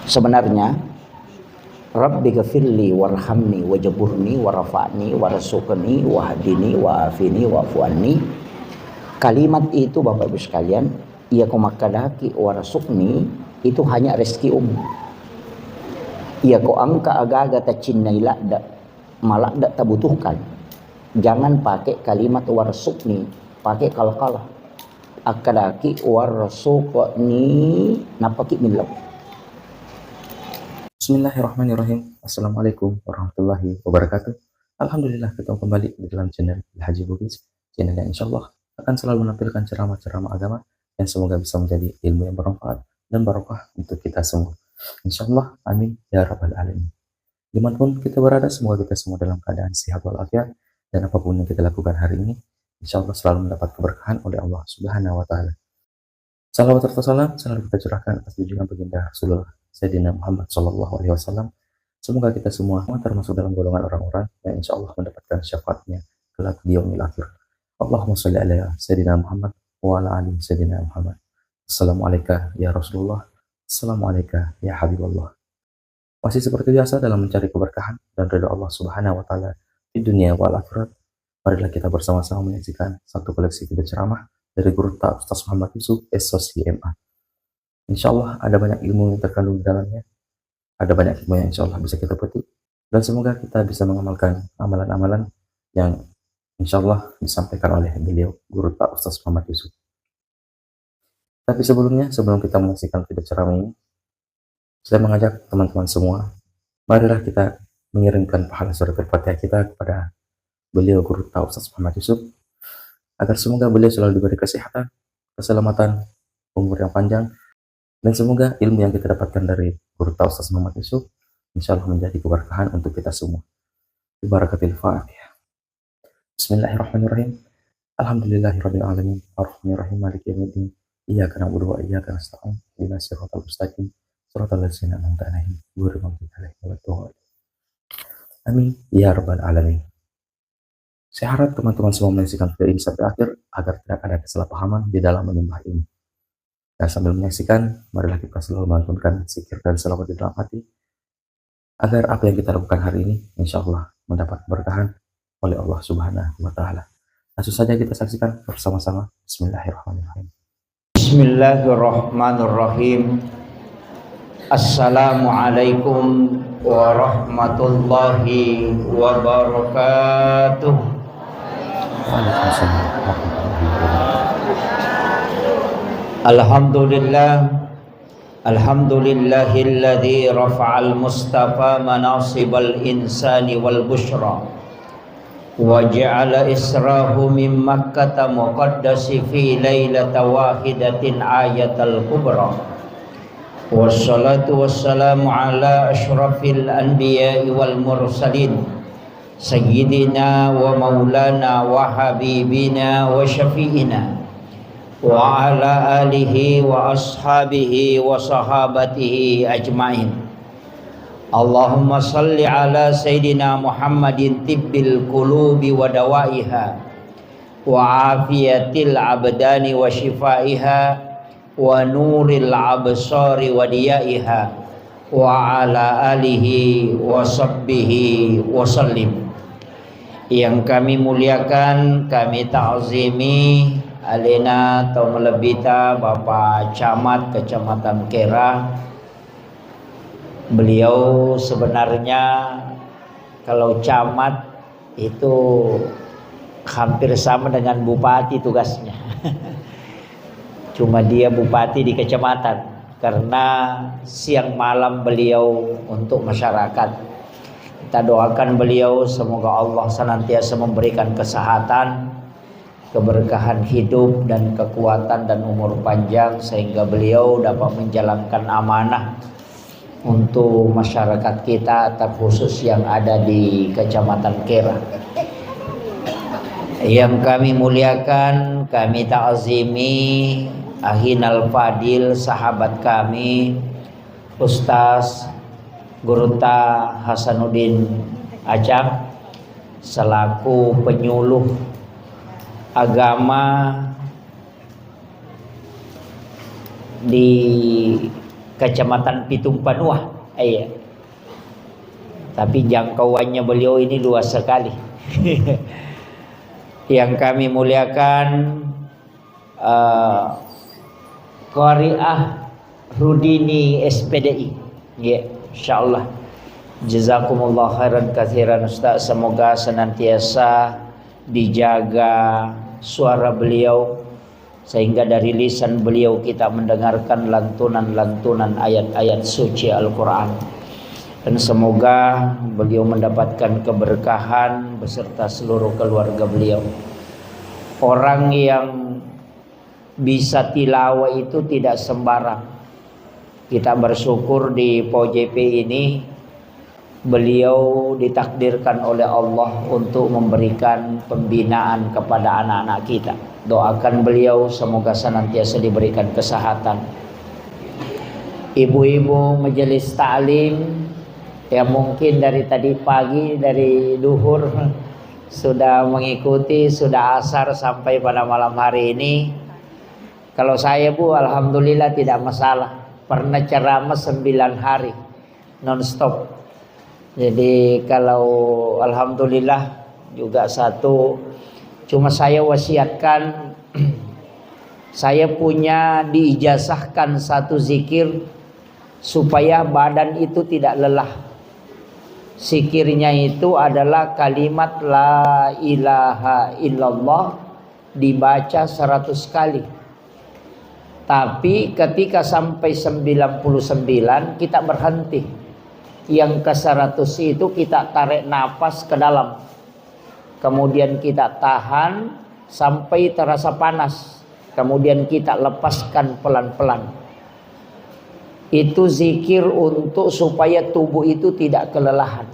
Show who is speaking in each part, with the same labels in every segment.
Speaker 1: Sebenarnya Rabbi ghafirli warhamni wajburni warafa'ni warzuqni wahdini wa'afini wa'fu'anni. Kalimat itu Bapak Ibu sekalian, ia kumakadaki warzuqni itu hanya rezeki umum. Ia ko angka aga-aga tacinnai la'da malak dak tabutuhkan. Jangan pakai kalimat warzuqni, pakai kalqalah. Akadaki warzuqni napaki milab.
Speaker 2: Bismillahirrahmanirrahim. Assalamualaikum warahmatullahi wabarakatuh. Alhamdulillah kita kembali di dalam channel Haji Bugis, channel yang insyaallah akan selalu menampilkan ceramah-ceramah agama yang semoga bisa menjadi ilmu yang bermanfaat dan barokah untuk kita semua. Insyaallah, amin ya rabbal alamin. Dimanapun kita berada, semoga kita semua dalam keadaan sehat walafiat dan apapun yang kita lakukan hari ini, insyaallah selalu mendapat keberkahan oleh Allah Subhanahu wa taala. Salawat serta salam selalu kita curahkan atas junjungan baginda Rasulullah Sayyidina Muhammad Sallallahu Alaihi Wasallam. Semoga kita semua termasuk dalam golongan orang-orang yang insya Allah mendapatkan syafaatnya kelak di yaumil akhir. Allahumma sholli ala Sayyidina Muhammad wa ala ali Sayyidina Muhammad. Assalamualaikum ya Rasulullah. Assalamualaikum ya Habibullah. Masih seperti biasa dalam mencari keberkahan dan ridha Allah Subhanahu Wa Taala di dunia wal akhirat. Marilah kita bersama-sama menyaksikan satu koleksi video ceramah dari Guru Ta Ustaz Muhammad Yusuf SOC MA. Insya Allah ada banyak ilmu yang terkandung di dalamnya, ada banyak ilmu yang insya Allah bisa kita petik, dan semoga kita bisa mengamalkan amalan-amalan yang insya Allah disampaikan oleh beliau Guru Ta Ustaz Muhammad Yusuf. Tapi sebelumnya, sebelum kita menyaksikan video ceramah ini, saya mengajak teman-teman semua, marilah kita mengirimkan pahala surat Al-Fatihah kita kepada beliau Guru Ta Ustaz Muhammad Yusuf, agar semoga beliau selalu diberi kesehatan, keselamatan, umur yang panjang, dan semoga ilmu yang kita dapatkan dari Guru Ta Ustaz Muhammad Yusuf insya Allah menjadi keberkahan untuk kita semua. Barakatil Fatihah. Bismillahirrahmanirrahim. Alhamdulillahirabbil alamin. Arrahmanirrahim. Maliki yaumiddin. Iyyaka na'budu wa iyyaka nasta'in. Ihdinas siratal mustaqim. Shiratal ladzina an'amta 'alaihim ghairil maghdubi 'alaihim waladdallin. Amin ya rabbal alamin. Saya harap teman-teman semua menyaksikan video ini sampai akhir agar tidak ada kesalahpahaman di dalam menyembah ini. Dan sambil menyaksikan, marilah kita selalu melantunkan zikir dan selawat di dalam hati, agar apa yang kita lakukan hari ini, insya Allah mendapat keberkahan oleh Allah Subhanahu wa Ta'ala. Langsung saja kita saksikan bersama-sama. Bismillahirrahmanirrahim.
Speaker 1: Bismillahirrahmanirrahim. Assalamualaikum warahmatullahi wabarakatuh.
Speaker 2: Waalaikumsalam warahmatullahi wabarakatuh.
Speaker 1: Alhamdulillahilladzi rafa'al mustafa manasibal insani wal bushra wa ja'ala israhu min makkata muqaddasi fi lailata wahidatin ayatal kubra. Wassalatu wassalamu ala ashrafil anbiya'i wal mursalin sayyidina wa maulana wa habibina wa syafi'ina wa ala alihi wa ashabihi wa sahabatihi ajma'in. Allahumma salli ala Sayyidina Muhammadin tibbil qulubi wa dawaiha wa afiyatil abdani wa shifaiha wa nuril absari wa diyaiha wa ala alihi wa sahbihi wa sallim. Yang kami muliakan, kami ta'zimi Alena Tomlebita Bapak Camat Kecamatan Kera. Beliau sebenarnya kalau camat itu hampir sama dengan bupati tugasnya. Cuma dia bupati di kecamatan karena siang malam beliau untuk masyarakat. Kita doakan beliau semoga Allah senantiasa memberikan kesehatan, keberkahan hidup dan kekuatan dan umur panjang sehingga beliau dapat menjalankan amanah untuk masyarakat kita terkhusus yang ada di Kecamatan Kera. Yang kami muliakan, kami ta'zimi Ahinal Fadil, sahabat kami Ustaz Guru Ta Hasanuddin Acak selaku penyuluh agama di Kecamatan Pitung Panuah. Iya. Tapi jangkauannya beliau ini luas sekali. Yang kami muliakan Qari'ah Rudini SPDI. Ya, insyaallah. Jazakumullah khairan katsiran Ustaz. Semoga senantiasa dijaga suara beliau sehingga dari lisan beliau kita mendengarkan lantunan-lantunan ayat-ayat suci Al-Qur'an. Dan semoga beliau mendapatkan keberkahan beserta seluruh keluarga beliau. Orang yang bisa tilawah itu tidak sembarang. Kita bersyukur di POJP ini beliau ditakdirkan oleh Allah untuk memberikan pembinaan kepada anak-anak kita. Doakan beliau semoga senantiasa diberikan kesehatan. Ibu-ibu majelis ta'lim yang mungkin dari tadi pagi, dari duhur sudah mengikuti, sudah asar sampai pada malam hari ini. Kalau saya Bu, alhamdulillah tidak masalah. Pernah ceramah 9 hari non-stop. Jadi kalau alhamdulillah juga satu, cuma saya wasiatkan saya punya diijazahkan satu zikir supaya badan itu tidak lelah. Zikirnya itu adalah kalimat la ilaha illallah dibaca 100 kali. Tapi ketika sampai 99 kita berhenti. Yang ke 100 itu kita tarik nafas ke dalam. Kemudian kita tahan sampai terasa panas. Kemudian kita lepaskan pelan-pelan. Itu zikir untuk supaya tubuh itu tidak kelelahan.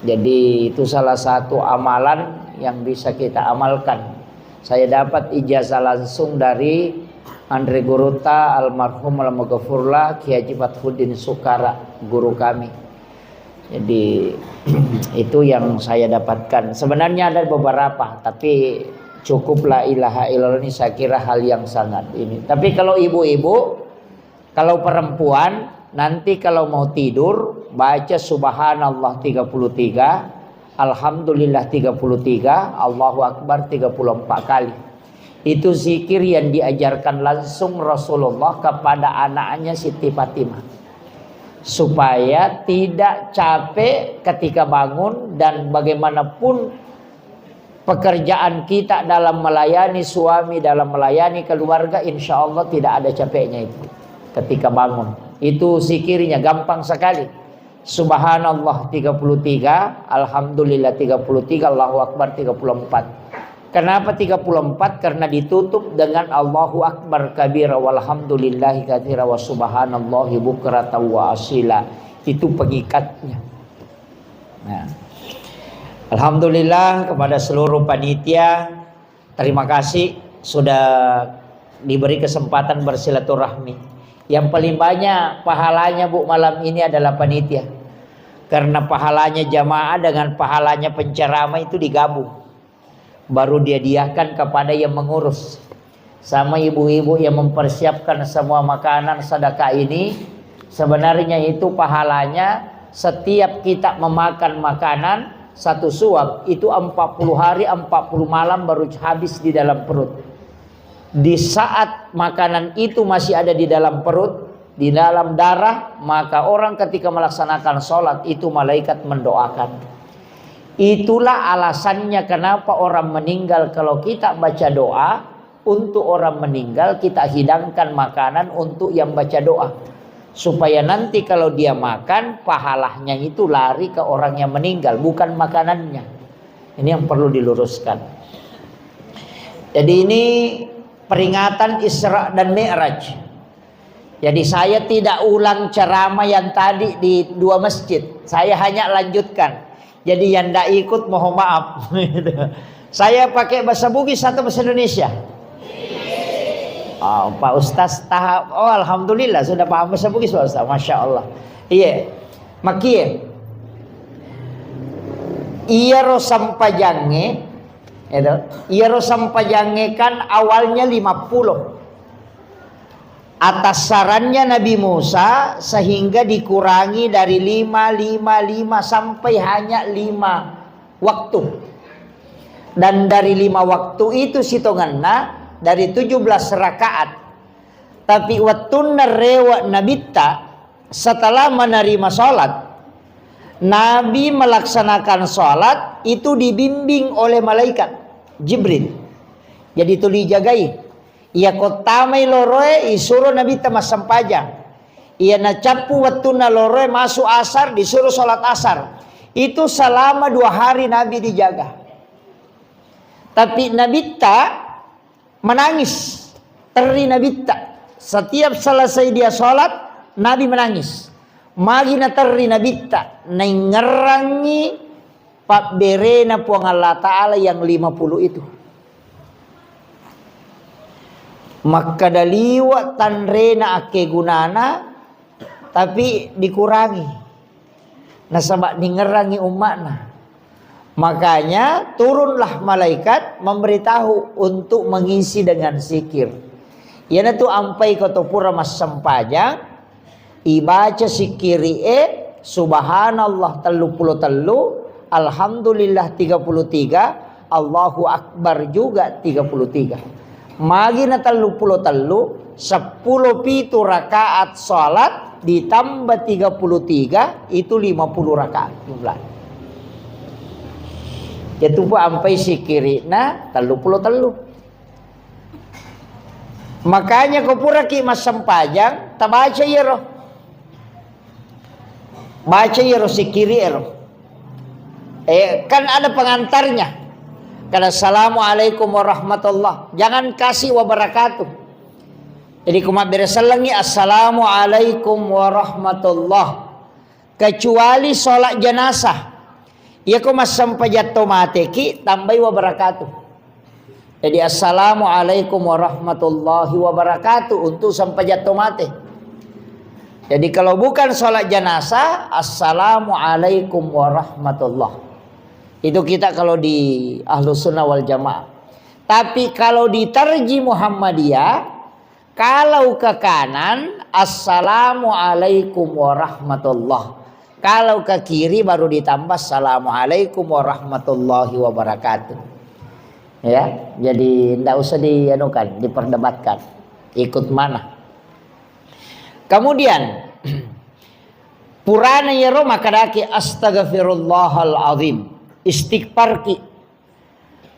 Speaker 1: Jadi itu salah satu amalan yang bisa kita amalkan. Saya dapat ijazah langsung dari Andre Guruta almarhum al-maghfurlah Kiai Haji Fathuddin Sukara, guru kami. Jadi itu yang saya dapatkan. Sebenarnya ada beberapa, tapi cukup la ilaha illallah ini saya kira hal yang sangat ini. Tapi kalau ibu-ibu, kalau perempuan nanti kalau mau tidur baca subhanallah 33, alhamdulillah 33, Allahu akbar 34 kali. Itu zikir yang diajarkan langsung Rasulullah kepada anaknya Siti Fatimah, supaya tidak capek ketika bangun. Dan bagaimanapun pekerjaan kita dalam melayani suami, dalam melayani keluarga, insya Allah tidak ada capeknya itu ketika bangun. Itu zikirnya gampang sekali. Subhanallah 33, alhamdulillah 33, Allahu akbar 34. Kenapa 34? Karena ditutup dengan Allahu akbar kabira walhamdulillahi katsira wa subhanallahi bukratan wa asila. Itu pengikatnya. Nah, alhamdulillah kepada seluruh panitia, terima kasih sudah diberi kesempatan bersilaturahmi. Yang paling banyak pahalanya Bu malam ini adalah panitia. Karena pahalanya jamaah dengan pahalanya penceramah itu digabung. Baru dia diakan kepada yang mengurus. Sama ibu-ibu yang mempersiapkan semua makanan sedekah ini. Sebenarnya itu pahalanya setiap kita memakan makanan satu suap itu 40 hari 40 malam baru habis di dalam perut. Di saat makanan itu masih ada di dalam perut, di dalam darah, maka orang ketika melaksanakan sholat itu malaikat mendoakan. Itulah alasannya kenapa orang meninggal, kalau kita baca doa untuk orang meninggal, kita hidangkan makanan untuk yang baca doa, supaya nanti kalau dia makan pahalanya itu lari ke orang yang meninggal, bukan makanannya. Ini yang perlu diluruskan. Jadi ini peringatan Isra dan Mi'raj. Jadi saya tidak ulang ceramah yang tadi di 2 masjid, saya hanya lanjutkan. Jadi yang tidak ikut mohon maaf. Saya pakai bahasa Bugis atau bahasa Indonesia? Oh, Pak Ustaz tahap. Oh alhamdulillah sudah paham bahasa Bugis Pak Ustaz. Masya Allah. Iya. Makia. Iya rosampajange. Iya rosampajange kan awalnya 50. atas sarannya Nabi Musa sehingga dikurangi dari 5 sampai hanya 5 waktu. Dan dari 5 waktu itu sitonganna dari 17 rakaat. Tapi wattuna rewa nabitta, setelah menerima sholat, Nabi melaksanakan sholat itu dibimbing oleh malaikat Jibril. Jadi itu dijagai. Ia kotamai loroe disuruh Nabi tamas sampajang. Ia nacapu wattuna loroe masuk asar disuruh sholat asar. Itu selama 2 hari Nabi dijaga. Tapi Nabi tak menangis. Teri Nabi tak. Setiap selesai dia sholat, Nabi menangis. Magi na teri Nabi tak. Ngerangi Pak berena puang Allah Ta'ala yang 50 itu. Maka daliwa tanrena ake gunana, tapi dikurangi. Nasabak ningerangi umatna. Makanya turunlah malaikat memberitahu untuk mengisi dengan zikir. Yana tu ampai kotopura mas sempajang ibaca zikiri subhanallah 33, alhamdulillah 33, Allahu akbar juga 33. Magi na 33 10 pitu rakaat salat ditambah 33 itu 50 rakaat jumlah. Jatuh pa ampai sikirina 33. Makanya kau pura ki mas sempajang tabaca yero. Baca yero sikiri yero. Kan ada pengantarnya. Karena assalamualaikum warahmatullah. Jangan kasih wabarakatuh. Jadi kuma beresalangi assalamualaikum warahmatullah. Kecuali sholat jenazah. Ya kuma sampajat tomateki tambai wabarakatuh. Jadi assalamualaikum warahmatullahi wabarakatuh untuk sampajat tomate. Jadi kalau bukan sholat jenazah assalamualaikum warahmatullah. Itu kita kalau di Ahlus Sunnah wal Jamaah. Tapi kalau di Tarji Muhammadiyah, kalau ke kanan assalamualaikum warahmatullah. Kalau ke kiri baru ditambah assalamualaikum warahmatullahi wabarakatuh. Ya, jadi tidak usah diperdebatkan. Ikut mana? Kemudian Purana yero makadaki astaghfirullahal azim. Istighfar ki.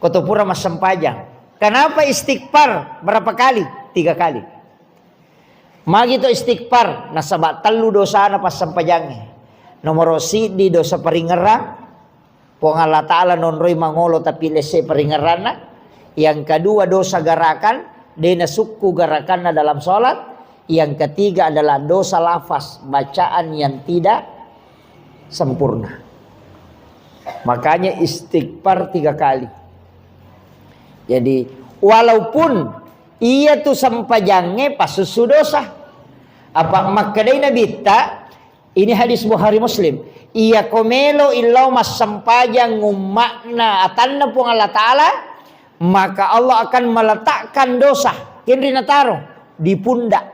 Speaker 1: Kotopura mas sempajang. Kenapa istighfar? Berapa kali? 3 kali. Magi to istighfar nasabak telu dosa na pas sempajangnya. Nomor di dosa peringerang. Puang Allah Ta'ala nonroi mangolo tapi lese peringerana. Yang kedua dosa garakan. Dena suku garakanna dalam sholat. Yang ketiga adalah dosa lafaz. Bacaan yang tidak sempurna. Makanya istighfar 3 kali. Jadi walaupun ia tu sampajangnya pas susu dosa. Apa makadai Nabi tak. Ini hadis Bukhari Muslim. Ia komelo illau mas sampajang ngumakna atanna pun Allah Ta'ala. Maka Allah akan meletakkan dosa. Kini nataro di pundak.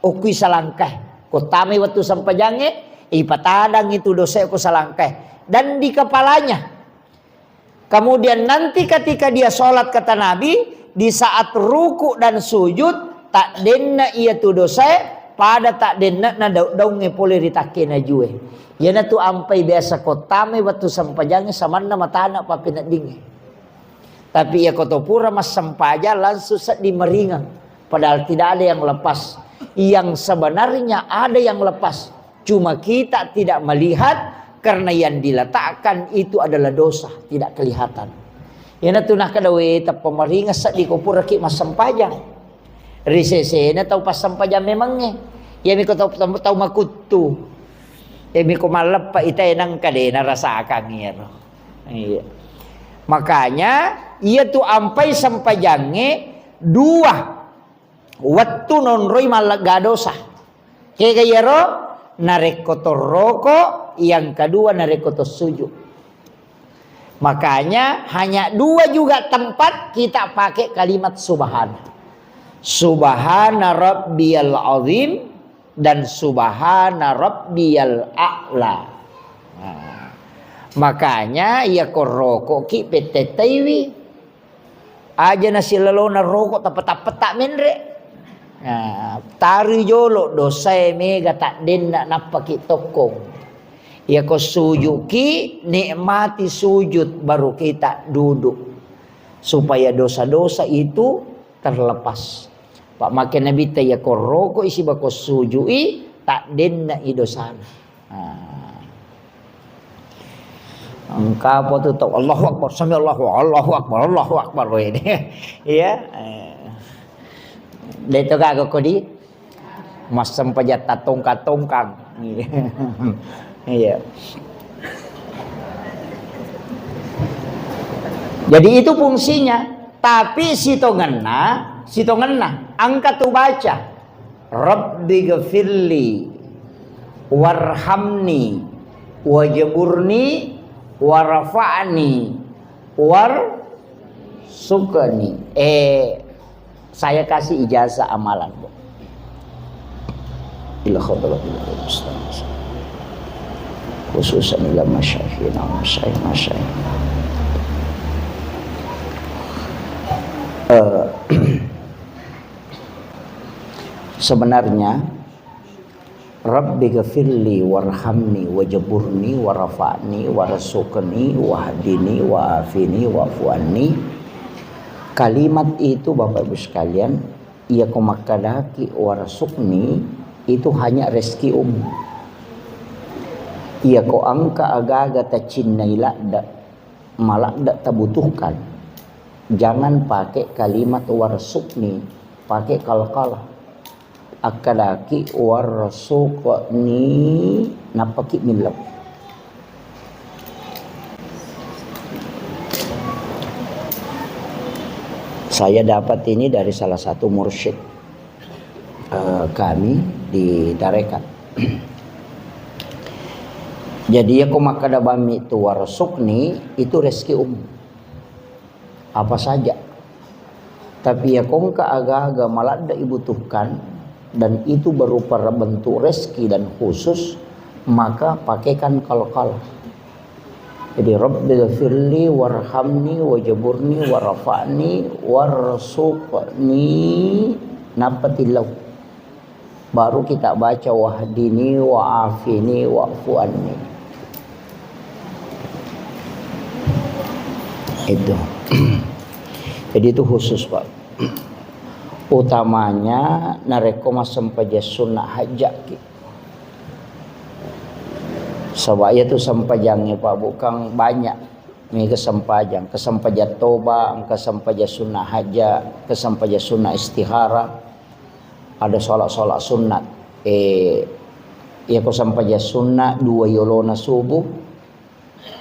Speaker 1: Okui salangkah. Kotame waktu sampajangnya. Ipatadang itu dosa aku salangkah. Dan di kepalanya. Kemudian nanti ketika dia sholat kata Nabi. Di saat ruku dan sujud. Tak denna ia tu dosa. Pada tak denna na daunge boleh ditakena jue. Yana tu ampai biasa kotame waktu sampajangnya samanna matana papinat dingi. Tapi ya kotopura mas sampaja langsung dimeringang. Padahal tidak ada yang lepas. Yang sebenarnya ada yang lepas. Cuma kita tidak melihat karena yang diletakkan itu adalah dosa, tidak kelihatan. Yana tu nak kadawe tap pemeringas di kopura ki mas sampajang. Risese na tahu pas sampajang memangnya. Ya mi ko tahu makutu. Ya mi ko malap pa itay nang kadena rasakan ngero. Iya. Makanya ia tu ampai sampajangnya 2 waktu nonroi malagadosa. Kaya yero narekoto roko, yang kedua narekoto sujud. Makanya hanya 2 juga tempat kita pakai kalimat subhanallah. Subhana rabbiyal azim dan subhana rabbiyal a'la. Nah, makanya ya koroko ki petetaiwi aja nasi lelona rokok tak menre. Nah, tari jolo dosa mega tak dendak napa ki tokong. Ya ko sujuki nikmati sujud baru kita duduk supaya dosa-dosa itu terlepas. Pak makin Nabi ya ko rokok isi bako sujui tak dendak i dosana. Engkau apa tu tahu Allahu Akbar, sami Allahu Akbar ini. Ya. Dito ka ko di masam pajat tatong-katongkang. Iya. Jadi itu fungsinya. Tapi sito ngena angkat tu baca. Rabbi ghafirli warhamni wajburni warfa'ni warsukni. Saya kasih ijazah amalan, Bu. Ila khadrat Ustaz. Khususan ila masyayikhina wa masyayikh. Sebenarnya Rabbi ghafirli warhamni wajburni warfa'ni warsukni wahdini wa'afini wa'fu'anni. Kalimat itu Bapak Ibu sekalian, ia komakadaki warsukni itu hanya rezeki umum. Ia ko angka aga-aga ta cinnaila da malak da tabutuhkan. Jangan pakai kalimat warsukni, pakai kalqalah. Akadaki warsukni napaki milab. Saya dapat ini dari salah satu mursyid kami di tarekat. Jadi aku makada bami itu warsukni itu rezeki umum. Apa saja. Tapi ya kongka aga-aga malada dibutuhkan dan itu berupa bentuk rezeki dan khusus, maka pakaikan kalqalah. Jadi Rabbi ghafirli warhamni wajburni warfa'ni warsukni napatillahu. Baru kita baca wahdini wa'afini wa'fu'anni. Itu. Jadi itu khusus, Pak. Utamanya nareko sampaja sunnah hajak. Sebab itu sempajangnya Pak bukan banyak. Ini kesempaja toba, kesempaja sunnah haja, kesempaja sunnah istihara. Ada sholat sunat. Ya kesempaja sunnah dua yolona subuh,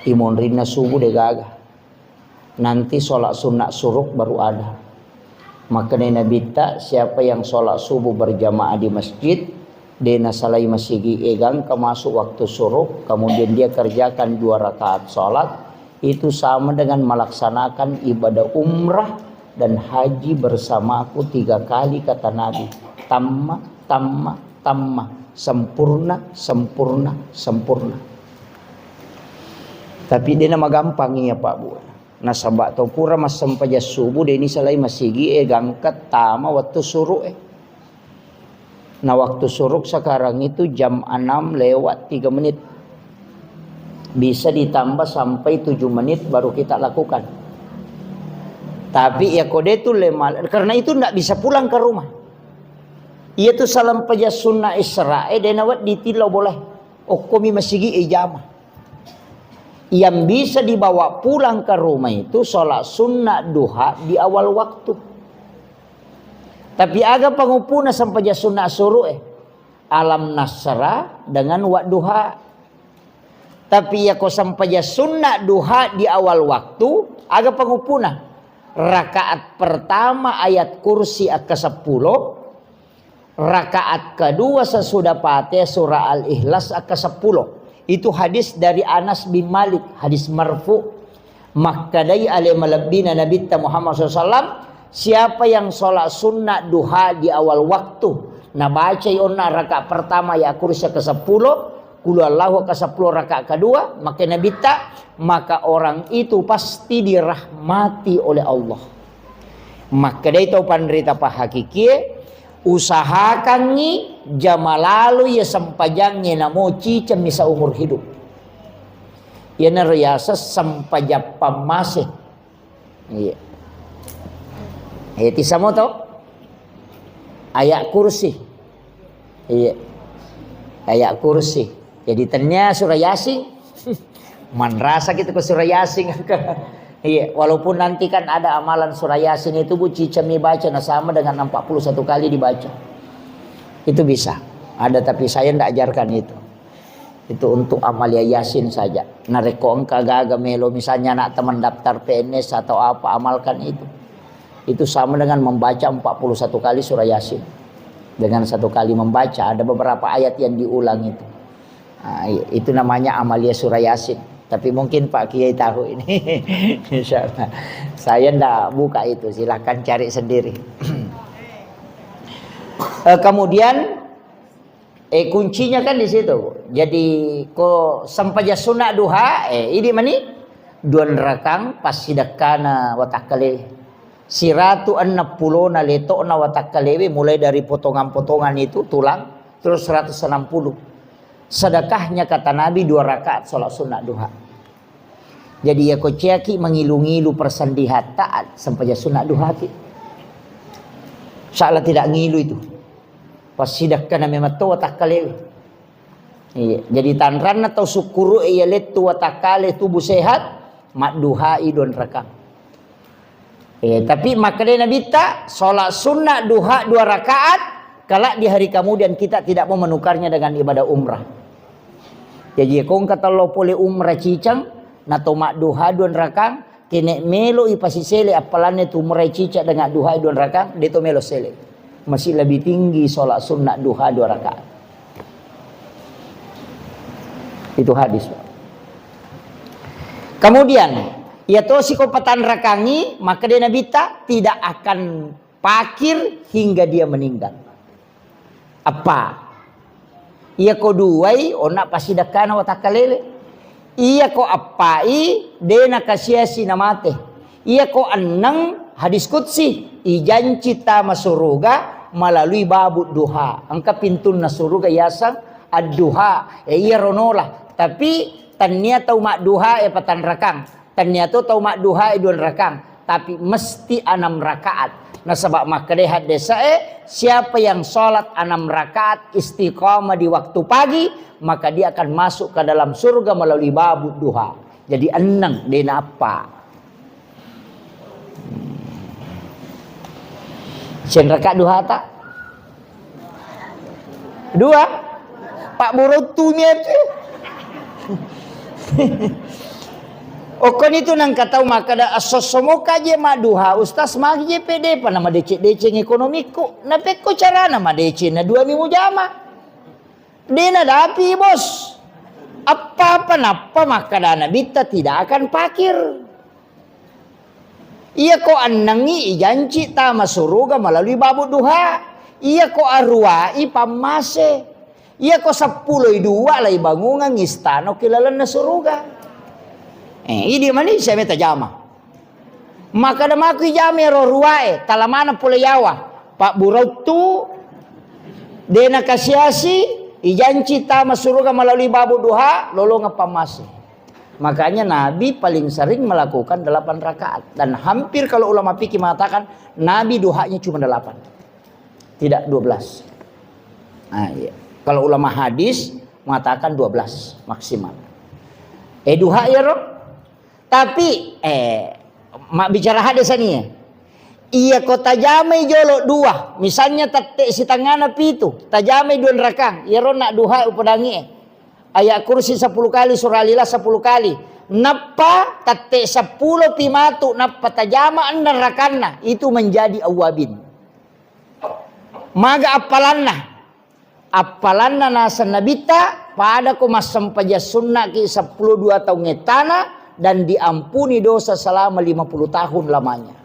Speaker 1: imonrina subuh degaga. Nanti sholat sunat suruk baru ada. Maka Nabi tak siapa yang sholat subuh berjamaah di masjid, dena salai masigi egang ke masuk waktu suruk, kemudian dia kerjakan 2 rakaat sholat, itu sama dengan melaksanakan ibadah umrah dan haji bersamaku 3 kali kata Nabi. Tamma, tamma, tamma, sempurna, sempurna, sempurna. Tapi dia nama gampang ya Pak Bu. Nasabak atau pura mas sampaja subuh deni salai masigi gangkat tama waktu suruk Nah waktu suruk sekarang itu jam 6 lewat 3 menit. Bisa ditambah sampai 7 menit baru kita lakukan. Tapi ya kode itu lemah. Karena itu tidak bisa pulang ke rumah. Ia tu salam paja sunnah Israel dan awak ditilau boleh. Okomi masigi ijamah. Yang bisa dibawa pulang ke rumah itu sholat sunnah duha di awal waktu. Tapi agak pengupuna sampai sunnah suruh alam nasra dengan wak duha. Tapi ya kau sampai sunnah duha di awal waktu agak pengupuna. Rakaat pertama ayat kursi ke-10. Rakaat kedua sesudah Fatihah surah Al-Ikhlas ke-10. Itu hadis dari Anas bin Malik, hadis marfu. Makkadai alaihi malabbina Nabi Muhammad SAW siapa yang sholat sunat duha di awal waktu, nah baca yona rakaat pertama ya kursi ke-10, qul huwallahu ke-10 rakaat kedua, maka orang itu pasti dirahmati oleh Allah. Maka dia tahu panderita pa hakiki, usahakan ni jama lalu ya sampajangnya namo cicam misa umur hidup. Ya nariasa sampajapam masih. Iya. Eti samo to ayat kursi. Iya. Ayat kursi. Jadi ternyata surah Yasin. Man rasa kita ke surah Yasin. Iya, walaupun nanti kan ada amalan surah Yasin itu bu cicami baca nah sama dengan 41 kali dibaca. Itu bisa. Ada tapi saya tidak ajarkan itu. Itu untuk amalia Yasin saja. Nah rekong kagak melo misalnya nak teman daftar PNS atau apa amalkan itu. Itu sama dengan membaca 41 kali surah Yasin. Dengan satu kali membaca ada beberapa ayat yang diulang itu. Nah, itu namanya amalia surah Yasin. Tapi mungkin Pak Kiai tahu ini. Insyaallah. Saya ndak buka itu, silahkan cari sendiri. Kemudian kuncinya kan di situ. Jadi ko sampaja sunat duha ini mani duan rakang pasidakana watakale siratu 60 na leto na watakalewe mulai dari potongan-potongan itu tulang terus 160. Sedekahnya kata Nabi 2 rakaat salat sunat duha. Jadi ya kociaki mengilu-ngilu persendihat taat sampaja sunat duha ki. Salah tidak ngilu itu. Pasidakana memato watakalewe. Iya, jadi tanran atau syukuru iya letu watakale tubuh sehat mak duha idon rakang. Tapi makanya Nabi tak sholat sunnah duha 2 rakaat kalau di hari kemudian kita tidak mau menukarnya dengan ibadah umrah. Jadi kong kata lo boleh umrah cicang nato mak duha 2 rakaat kene melo ipasi sele apalane tu umrah cicak dengan duha 2 rakaat deto melo sele. Masih lebih tinggi sholat sunnah duha 2 rakaat. Itu hadis. Kemudian ya toh psikopatan rakangi maka dia Nabi tidak akan pakir hingga dia meninggal. Apa? Ia ko duai ona pasidakana watakalele. Ia ko apai dena kasiasi namate. Ia ko anang hadis qudsi ijanci ta masuruga melalui babu duha. Angka pintu nasuruga yasang ad-duha. Ia ronola. Tapi tania tau mak duha patan rakang. Ternyata tau mak duha 2 rakang, tapi mesti 6 rakaat. Nah sebab makanya desa siapa yang sholat 6 rakaat istiqamah di waktu pagi, maka dia akan masuk ke dalam surga melalui babu duha. Jadi 6 dena apa? Sen rakaat duha tak? 2? Pak Burutunya itu. Okon itu nang katau maka da asosomoka je maduha ustaz magi je PD pa nama DC ekonomiku na peko cara nama DC na 2 minggu jama dena dapi bos apa napa maka dana bita tidak akan pakir iya ko annangi ijanci ta masuruga melalui babu duha iya ko arwai pamase iya ko 10 dua lai bangungan istano kilalan na suruga. Ini mana saya minta jama. Maka ada maku jama roruae talamana pula yawa. Pak Burautu dena kasiasi ijanci ta masuruga melalui babu duha lolo ngapamasi. Makanya Nabi paling sering melakukan 8 rakaat dan hampir kalau ulama fikih mengatakan Nabi duhanya cuma 8. Tidak 12. Nah, iya. Kalau ulama hadis mengatakan 12 maksimal. Duha ya roh. Tapi mak bicara hadis ini ya. Iya ko tajamai jolo 2. Misalnya tate si tangana pitu, tajamai 2 rakang. Ya ro nak duha upadangi. Ayat kursi 10 kali, surah Al-Ikhlas 10 kali. Napa tate 10 pimatu napa tajama anda rakanna itu menjadi awabin. Maga apalanna nasa nabita pada ko masampaja sunnah ki 10 2 tahun ngetana dan diampuni dosa selama 50 tahun lamanya.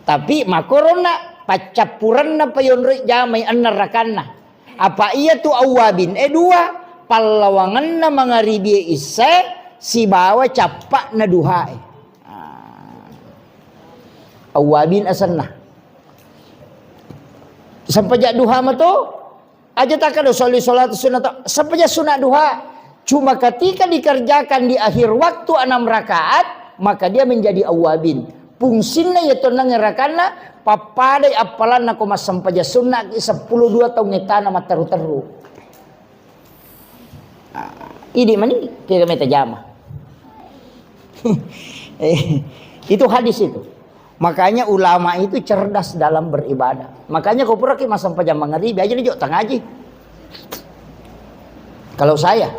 Speaker 1: Tapi makorona pacapuran na payon jamay anarakan na. Apa iya tu awabin? Dua palawangan na mga ribi isa si bawa capak na duha. Awabin asan na. Sampajak duha ma to aja tak ada solat sunat. Sampajak sunat duha. Cuma ketika dikerjakan di akhir waktu 6 rakaat, maka dia menjadi awabin. Fungsinya yaitu nangerakana papadai apalan aku mas sampaja sunat 10-2 tahun ngetana mataru-taru. Ini mani kira meta jama. Itu hadis itu. Makanya ulama itu cerdas dalam beribadah. Makanya kau pura ki mas sampaja mangaribi aja nih tengah ngaji. Kalau saya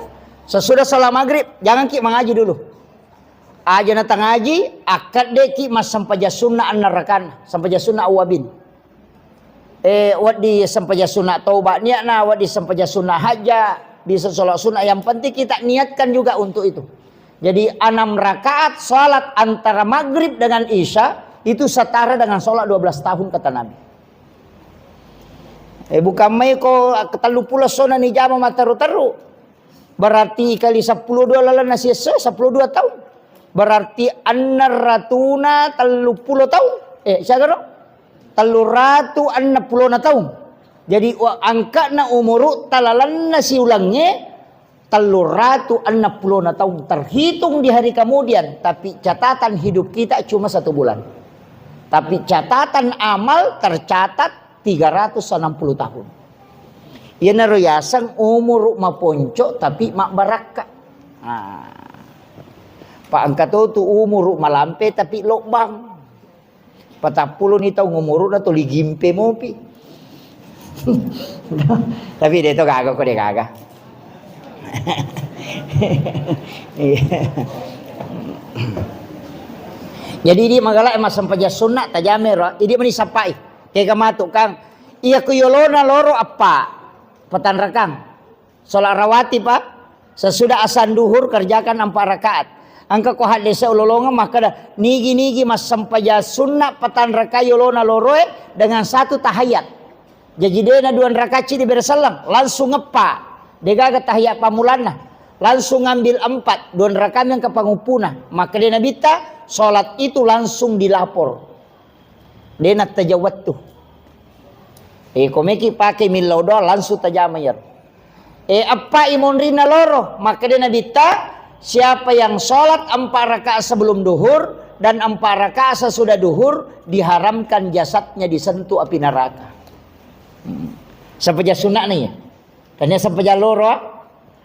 Speaker 1: sesudah salat maghrib jangan ki mengaji dulu. Aja na ngaji akad deki mas sampaja sunnah anarakan sampaja sunnah awabin. Wadi sampaja sunnah taubat niatna wadi sampaja sunnah haja bisa salat sunnah yang penting kita niatkan juga untuk itu. Jadi 6 rakaat salat antara maghrib dengan isya itu setara dengan salat 12 tahun kata Nabi. Bukan mai ko 30 sona ni jama mataru-taru. Berarti kali 10 dolar nasi 12 tahun. Berarti annaratuna 30 tahun. Siapa no? 360 tahun. Jadi angka na umuru talalan nasi ulangnya 360 tahun. Terhitung di hari kemudian. Tapi catatan hidup kita cuma 1 bulan. Tapi catatan amal tercatat 360 tahun. Ia naruyasang umur mak ponco tapi mak baraka. Pak angkat tu umur malampe tapi lokbang. 40 ni tau umur na tu ligimpe mo pi. Tapi dia tu kagak kok dia kagak. Jadi dia magala emas sampaja sunat tajamer. Ini meni sapai. Kayak kamatuk kang. Iya kuyolona loro apa? Petan rekang. Salat rawatib pak. Sesudah asan duhur kerjakan 4 rakaat. Angka ko hadisa ulolonga maka dah nigi mas sampaja sunnah petan raka yolona loroe dengan 1 tahiyat. Jadi dia na 2 rakaat di bersalam langsung ngepa. Dia ga tahiyat pamulana. Langsung ngambil 4 2 rakaat yang kepangupuna. Maka dia nabita salat itu langsung dilapor. Dia nak tajawat tu. Komeki pakai milodo langsung tajamayar. Apa imonrina loro maka dia nabita siapa yang sholat 4 rakaat sebelum duhur dan 4 rakaat sesudah duhur diharamkan jasadnya disentuh api neraka. Sampai sunat nih ya. Tanya sampai loro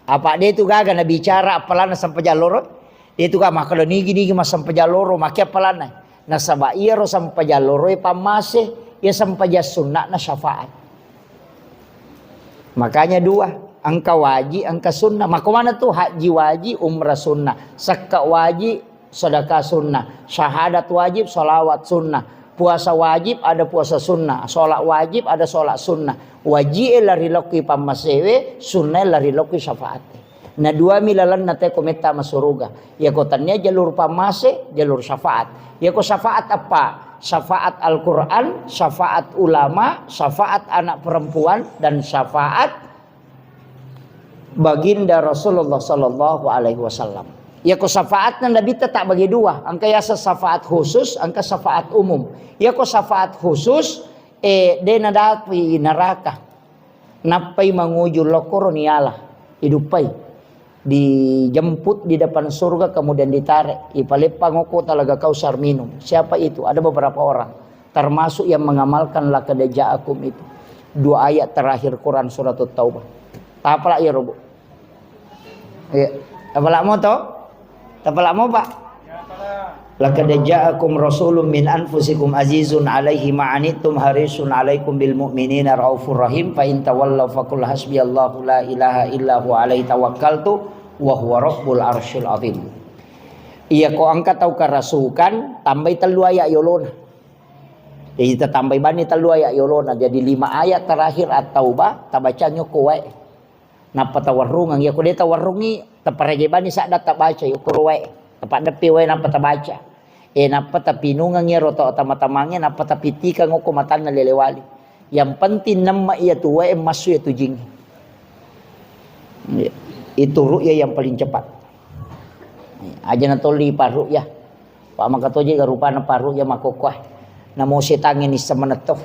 Speaker 1: apa dia itu gagal na bicara apalana sampai loro. Dia itu gak makalo nigi mas sampai loro maki apalana. Nasaba iya ro sampai loro pamase ya sampai sunat na syafaat. Makanya 2, angka wajib, angka sunnah. Maka mana tuh haji wajib, umrah sunnah, zakat wajib, sedekah sunnah, syahadat wajib, sholawat sunnah, puasa wajib ada puasa sunnah, sholat wajib ada sholat sunnah. Wajib lari loki pamasewe, sunnah lari loki syafaat. Nah 2 milalan nate kometa masuruga. Ya kotannya jalur pamase, jalur syafaat. Ya ko syafaat apa? Syafaat Al-Quran, syafaat ulama, syafaat anak perempuan, dan syafaat baginda Rasulullah Sallallahu Alaihi Wasallam. Ya ko syafaat Nabi tak bagi 2. Angka ya syafaat khusus, angka syafaat umum. Ya ko syafaat khusus, de nadapi neraka, napai menguju lokor nialah hidupai. Dijemput di depan surga kemudian ditarik ipalepa ngoko talaga kausar minum. Siapa itu? Ada beberapa orang termasuk yang mengamalkan laqad ja'akum itu 2 ayat terakhir Quran surat Taubah. Tapalak ya robo ya tapalak mo to tapalak mo pak laqad ja'akum rasulun min anfusikum azizun alaihi ma'anittum harisun alaikum bil mu'minina raufur rahim fa in tawallaw faqul hasbiyallahu la ilaha illa huwa alaihi tawakkaltu wa huwa rabbul arsyil azim. Iya ko angkat tau karasukan tambah 3 ayat yolona. Jadi kita tambah bani 3 ayat yolona jadi 5 ayat terakhir at-taubah tabacanya ko wae. Napa tawarrungan ya ko dia tawarrungi taparege bani sak data baca yo ko wae. Tepat depi wae napa tabaca. napa tapi nungang ya roto tama-tamangnya napa tapi tika ngoko matan na lelewali. Yang penting nama ia tu wae masuk itu jing. Itu ru'ya yang paling cepat. Aja na toli paru ya. Pak makatoje garupa na paru ya makokoh. Namo setangin ni semeneto.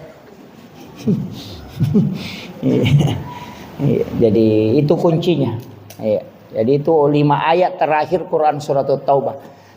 Speaker 1: Jadi itu kuncinya. Jadi itu 5 ayat terakhir Quran surat Taubah.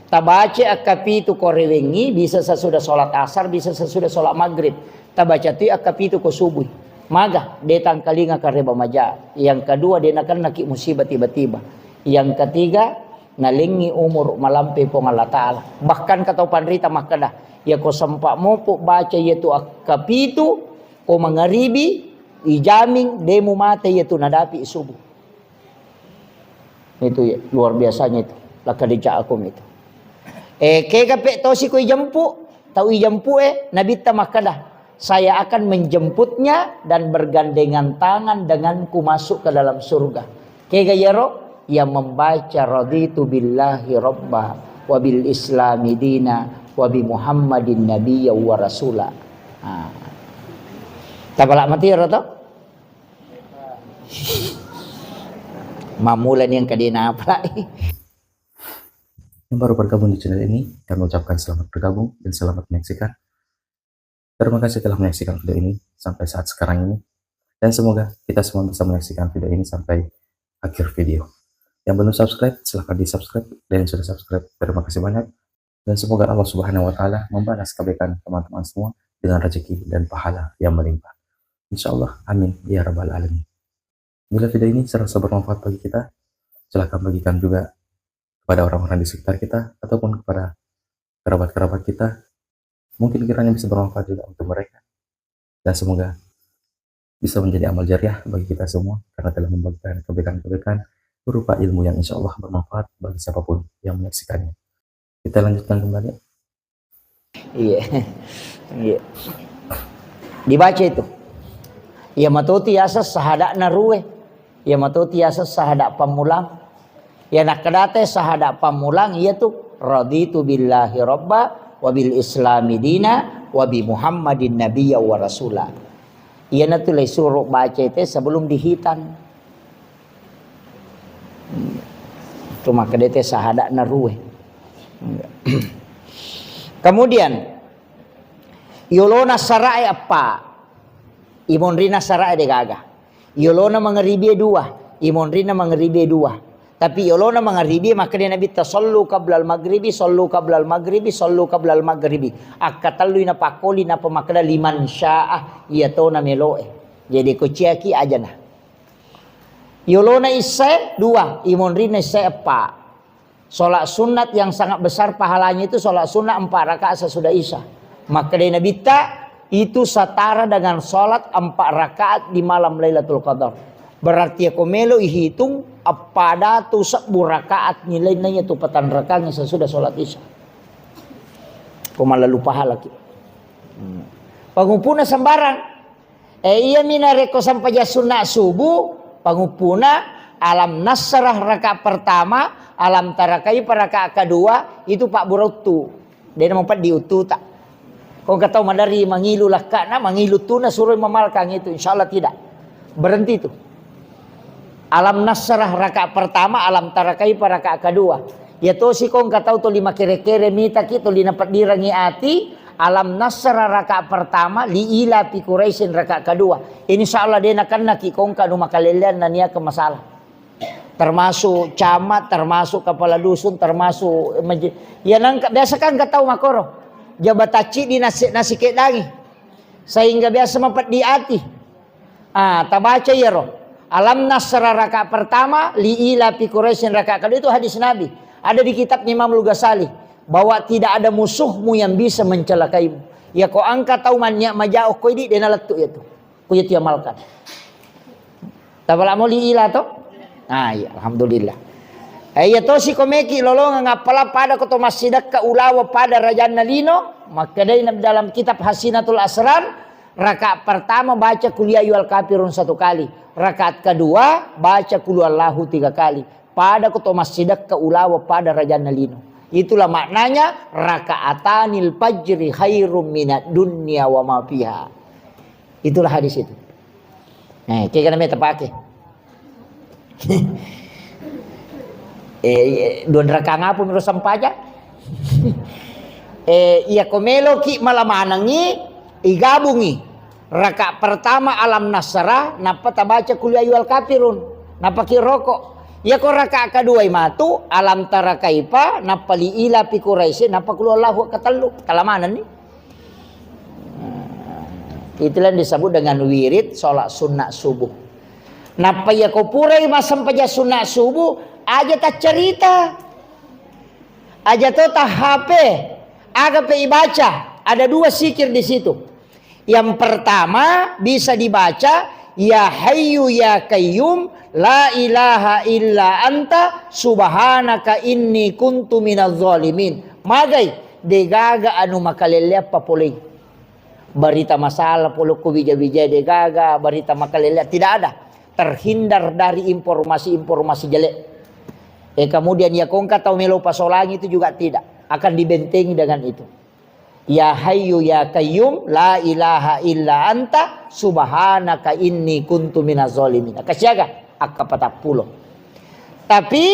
Speaker 1: Tabaca akapi itu korewengi bisa sesudah sholat asar, bisa sesudah sholat maghrib. Tabaca tu akapi itu ko subuh. Maga detang kalinga kareba maja. Yang kedua dia nak musibah tiba-tiba. Yang ketiga nalingi umur malampe pong Allah Ta'ala. Bahkan kata panrita makada ya ko sempak mopo baca yaitu akapi itu ko mangaribi ijaming demu mate yaitu nadapi subuh. Itu ya, luar biasanya itu. Lakadija akum itu. Kekape tau si ko ijampu, tau ijampu nabita makadah. Saya akan menjemputnya dan bergandengan tangan denganku masuk ke dalam surga. Kegayaro yang membaca raditu billahi rabba wa bil islami dina wa bi muhammadin nabiyya wa rasula. Tapalak mati roto? Mamulan yang kadina apa
Speaker 2: Yang baru bergabung di channel ini, kami ucapkan selamat bergabung dan selamat menyaksikan. Terima kasih telah menyaksikan video ini sampai saat sekarang ini. Dan semoga kita semua bisa menyaksikan video ini sampai akhir video. Yang belum subscribe, silahkan di subscribe. Dan yang sudah subscribe, terima kasih banyak. Dan semoga Allah Subhanahu Wa Ta'ala membalas kebaikan teman-teman semua dengan rezeki dan pahala yang melimpah. Insya Allah, amin. Ya Rabbal Alamin. Bila video ini serasa bermanfaat bagi kita, silahkan bagikan juga kepada orang-orang di sekitar kita ataupun kepada kerabat-kerabat kita, mungkin kiranya bisa bermanfaat juga untuk mereka, dan semoga bisa menjadi amal jariah bagi kita semua karena telah membagikan kebaikan-kebaikan berupa ilmu yang insya Allah bermanfaat bagi siapapun yang menyaksikannya. Kita lanjutkan kembali.
Speaker 1: Iya. Dibaca itu. Ya matoti asas sahada naruwe. Ya matoti asas sahada pamulang. Ya nak kedate sahada pamulang yaitu raditu billahi rabba wa bil islami dina wa bi muhammadin nabiyya wa rasula. Ia natulai suruh baca itu sebelum dihitan. Cuma kedate sahada naruwe. Kemudian yolona sarai apa? Imonrina sarai de gaga. Yolona mengeribi 2, imonrina mengeribi 2. Tapi yolona mengaribi maka dia Nabi tasallu qablal maghribi sallu qablal maghribi sallu qablal maghribi akatalu ina pakoli na pemakda liman sya'ah ya tona meloe. Jadi kuciaki aja nah. Yolona isai 2, imonrina isai apa? Salat sunat yang sangat besar pahalanya itu salat sunat 4 rakaat sesudah Isya. Maka dia Nabi itu setara dengan salat 4 rakaat di malam Lailatul Qadar. Berarti aku melo hitung pada tu 10 rakaat nilainya tu patan rakaatnya sesudah sholat Isya. Kau malah lupa hal lagi. Pangupuna sembarang. Iya mina reko sampai sunnah subuh. Pangupuna alam nasrah rakaat pertama, alam tarakai rakaat kedua itu Pak Burutu. Dia mempat diutu tak. Kau kata madari mangilu lah kana mangilu tu na suruh memalkang itu insyaallah tidak. Berhenti itu. Alam nasrah rakaat pertama, alam tarakai rakaat kedua. Ya to si kong katau to 5 kere-kere mita kita li napat dirangi ati. Alam nasrah rakaat pertama, li ila pi Quraisyin rakaat kedua. Insyaallah dia nakan naki kong kanu makalelian na niya ke masalah. Termasuk camat, termasuk kepala dusun, termasuk ya nang biasa kan katau makoro. Jabataci di nasi kedangi. Sehingga biasa mapat di ati. Tabaca ya roh. Alam nasrah rakaat pertama, li'ila fi Quraisyin rakaat kedua itu hadis Nabi. Ada di kitab Imam Al-Ghazali bahwa tidak ada musuhmu yang bisa mencelakaimu. Ya kau angkat tahu manyak majauh kau di dena letu itu. Kau ya tiamalkan. Tabala mau li'ila to? Ya alhamdulillah. Ya to si komeki lolong ngapala pada koto masjidak ka ulawa pada Rajan Nalino, maka dalam kitab Hasinatul Asrar rakaat pertama baca kuliah yual kafirun 1 kali. Rakaat kedua baca qul huwallahu 3 kali. Pada koto masjidak ke ulawa pada Raja Nalino. Itulah maknanya raka'atanil fajri khairum minad dunya wa ma fiha. Itulah hadis itu. Nah, kayak namanya terpakai. Dua raka ngapun menurut sampaja. Iya komelo ki malamanangi igabungi. Raka pertama alam nasrah napa tabaca kul ya ayyuhal kafirun. Napa ki rokok. Ya ko raka kedua matu alam tara kaifa napa li ila fi quraisy napa kul Allahu katallu. Kalamanan nih. Itulah yang disebut dengan wirid sholat sunat subuh. Napa ya ko purai masam paja sunat subuh aja tak cerita. Aja to tak HP. Aga pe baca. Ada dua zikir di situ. Yang pertama bisa dibaca ya hayyu ya qayyum la ilaha illa anta subhanaka inni kuntu minadz zalimin. Magai degaga anu makalelea papolei. Berita masalah puluku bija-bija degaga, berita makalelea tidak ada. Terhindar dari informasi-informasi jelek. Kemudian ya kongka tahu melo pasolangi itu juga tidak akan dibentengi dengan itu. Ya hayyu ya qayyum la ilaha illa anta subhanaka inni kuntu minaz zalimin. Kasyaga akapatapulo. Tapi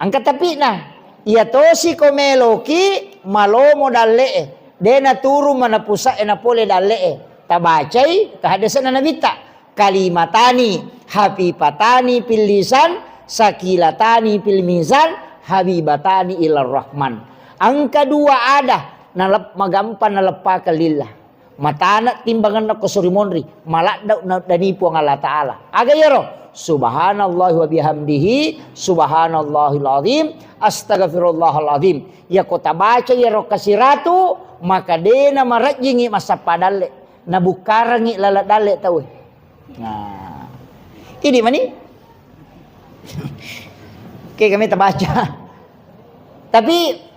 Speaker 1: angkat tapi nah ya tosi komeloki malomo dalle dena turu mana pusa ena pole dalle tabacai kahadasan nabita kalimatani habibatan fil lisan sakilatani fil mizan habibatani ilar rahman. Angka dua ada nalap magampan nalepa kalillah matana timbangan na kusurimonri malak danipu ang Allah Ta'ala agayaro subhanallah wa bihamdihi subhanallahil azim astaghfirullahal azim ya kota baca ya rokasiratu maka dena marajingi masa padale nabukarangi laladale tahu. Nah ini mani kayak kami terbaca tapi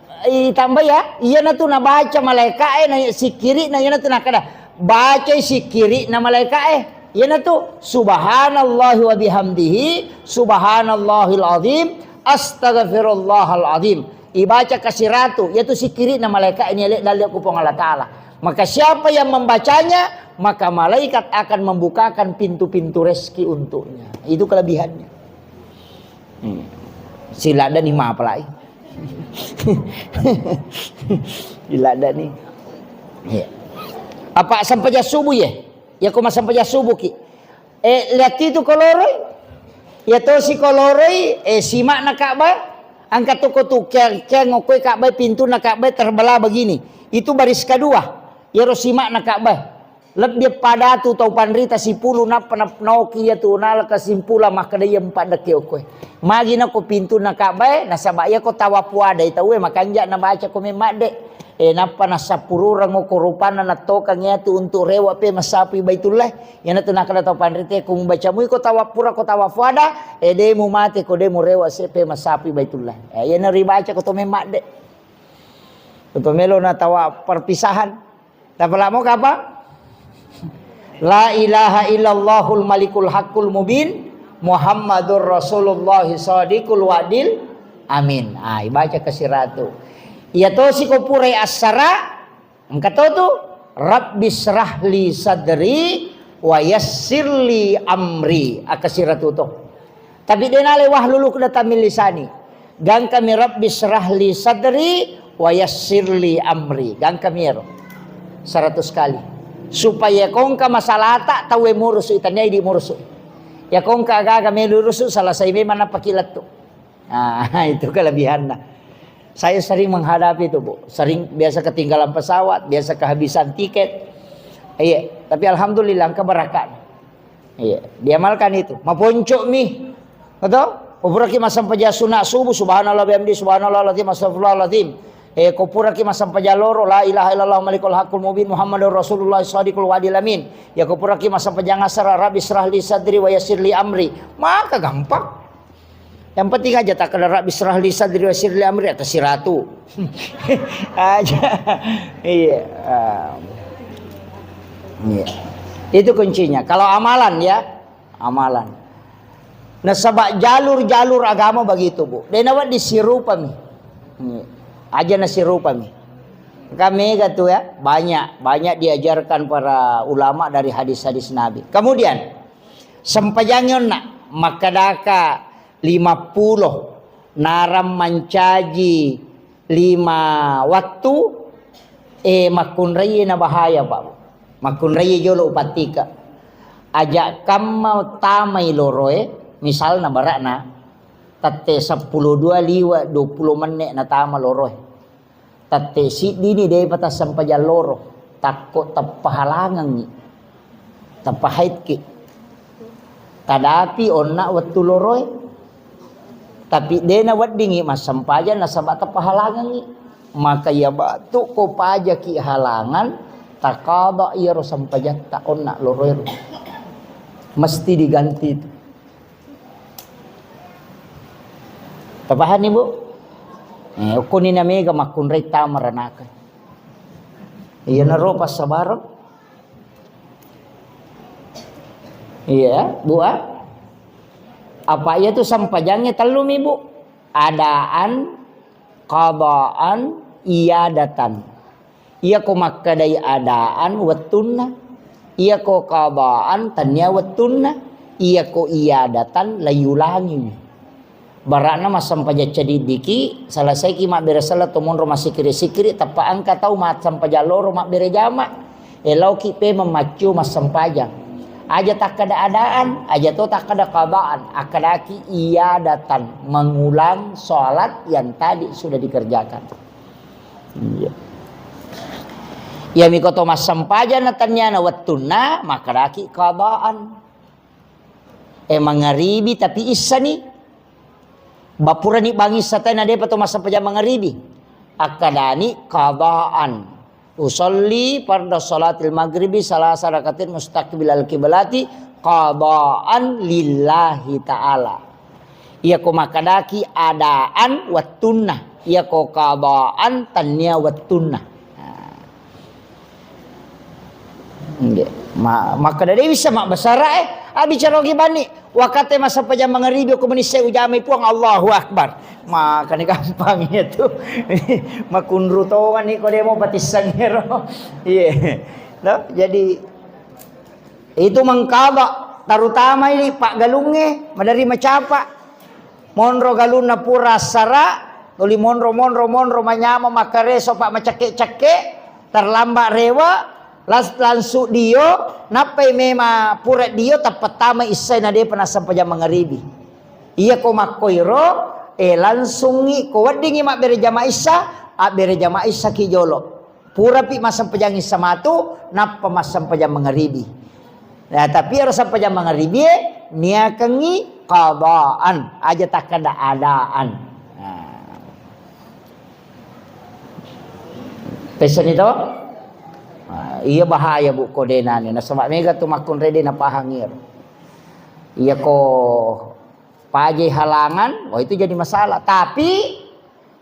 Speaker 1: tambah ya iya na tu na baca malaika na sikiri na iya na tu na kada baca sikiri na malaika iya na tu subhanallahi wa bihamdihi subhanallahil azim astaghfirullahal azim ibaca kasiratu yaitu sikiri na malaika ini dalil kupong Allah Ta'ala. Maka siapa yang membacanya maka malaikat akan membukakan pintu-pintu rezeki untuknya. Itu kelebihannya. Sila ada nih mah apalagi. Gila ada nih. Ya. Apa sampai subuh ya? Ya koma sampai subuh ki. Lihat itu koloroi. Ya to si koloroi simak na Ka'bah. Angkat toko tu keng ngokoi Ka'bah pintu na Ka'bah terbelah begini. Itu baris kedua. Ya ro simak na Ka'bah. Lebih pada tu tau panrita si pulu na panapnoki ya tu nala kasimpula maka dia empat deke okoi. Magi na ko pintu na Ka'bah na sabaya ko tawapuada itawe makanja na baca ko memade. Napa na sapurura ngo korupana na tokang ya tu untuk rewa pe masapi baitullah. Yan na tu nakada tau panrita kung baca mu ko tawapura ko tawafuada de mu mate ko de mu rewa se pe masapi baitullah. Yan na ribaca ko to memade. To melo na tawa perpisahan. Tapala mo kapa? La ilaha illallahul malikul haqqul mubin Muhammadur Rasulullah sadiqul wadil amin. Baca kasiratu. Ya to si ko purai asara angkato tu rabbis rahli sadri wa yassirli amri akasiratu to. Tapi denale wahlulu kuda tamil lisani. Gang kami rabbis rahli sadri wa yassirli amri. Gang kami 100 kali. Supaya kongka masalah tak tahu murusu itannya di murusu. Ya kongka agak melurusu salah saya mana pakilat tu. Itu kelebihan. Saya sering menghadapi itu bu. Sering biasa ketinggalan pesawat, biasa kehabisan tiket. Iya, tapi alhamdulillah keberkahan. Iya, diamalkan itu. Maponcok mi, betul? Kupura ki masam paja sunat subuh subhanallah bihamdi subhanallah lazim astagfirullahalazim. Kupura ki masam pajaloro la ilaha illallah malikul haqqul mubin Muhammadur Rasulullah sadiqul wadil amin. Ya kupura ki masam pajang asra rabbi shrah li sadri wa yassir li amri. Maka gampang. Yang penting aja tak kena rabbi shrah li sadri wa yassir li amri atas siratu. Aja. Iya. Iya. Itu kuncinya. Kalau amalan ya, amalan. Nah sebab jalur-jalur agama begitu bu. Denawat disirupa mi. Aja nasi rupa mi. Kami gitu ya, banyak diajarkan para ulama dari hadis-hadis Nabi. Kemudian sempajangyon nak makadaka 50 naram mancaji 5 waktu makunrayi na bahaya Pak. Makunrayi jolo upatika. Ajak kamma tamai loroe misal na barakna tate 10 liwa 20 menit na tama loroe. Tate si dini dai pata sampajal loro takut tapahalangan ni. Tapahait ki. Tadapi onna waktu loroe. Tapi dena wadingi mas sampajan na sabat tapahalangan ni. Maka ya batu ko paja ki halangan takada iya ro sampajat ta onna loroe. Mesti diganti itu. Tapahan ibu? Kunin na mega makunray tamaranakan. Iya na ro pas sabarok. Iya, Bu. Apa ya tuh sampajangnya telum ibu? Adaan, qadaan, iyadatan. Iya ko makadai adaan wattunna. Iya ko qadaan tanya wattunna. Iya ko iyadatan layulangi. Barakna mas sampaja cadidiki selesai ki mak beresala tomon ro masikiri sikiri tapa angka tau mat sampaja loro mak bere jama elau ki pe memacu mas sampajang aja tak kada adaan aja to tak kada qadaan akadaki iya datang mengulang sholat yang tadi sudah dikerjakan. Iya. Ya mikoto mas sampaja natanya na wattuna makadaki qadaan mangaribi tapi isani bapura ni bangis satay na depa to masampajang mangaribi akadani qadaan usolli farda salatil maghribi salasa rakatin mustaqbilal kiblati qadaan lillahi ta'ala. Iya ko makadaki adaan wattunna iya ko qadaan tanya wattunna. Maka dari bisa mak basara bicara gibani wakate masa pajam mangaribi ko manisay ujamay puang Allahu Akbar. Maka ni gampang itu. Makundru tawan ni ko demo batisang hero. Iya. No? Jadi itu mengkaba terutama ini Pak Galunge madari macapa. Monro galuna pura sara tuli monro manyama makareso Pak macake-cake terlambat rewa langsung dio napai mema pura dio tapatama isay na de panasam pajam mangaribi. Iya ko makoiro langsungi ko wadingi mak bere jama isa bere jama isa ki jolo. Pura pi masam pajang isa matu napa masam pajam mangaribi. Nah tapi harus sampai jam mangaribi nia kengi qadaan aja tak ada adaan. Nah. Pesan itu iya bahaya bu kodenane na sama mega tumakun rede na pahangir. Iya ko paje halangan, itu jadi masalah. Tapi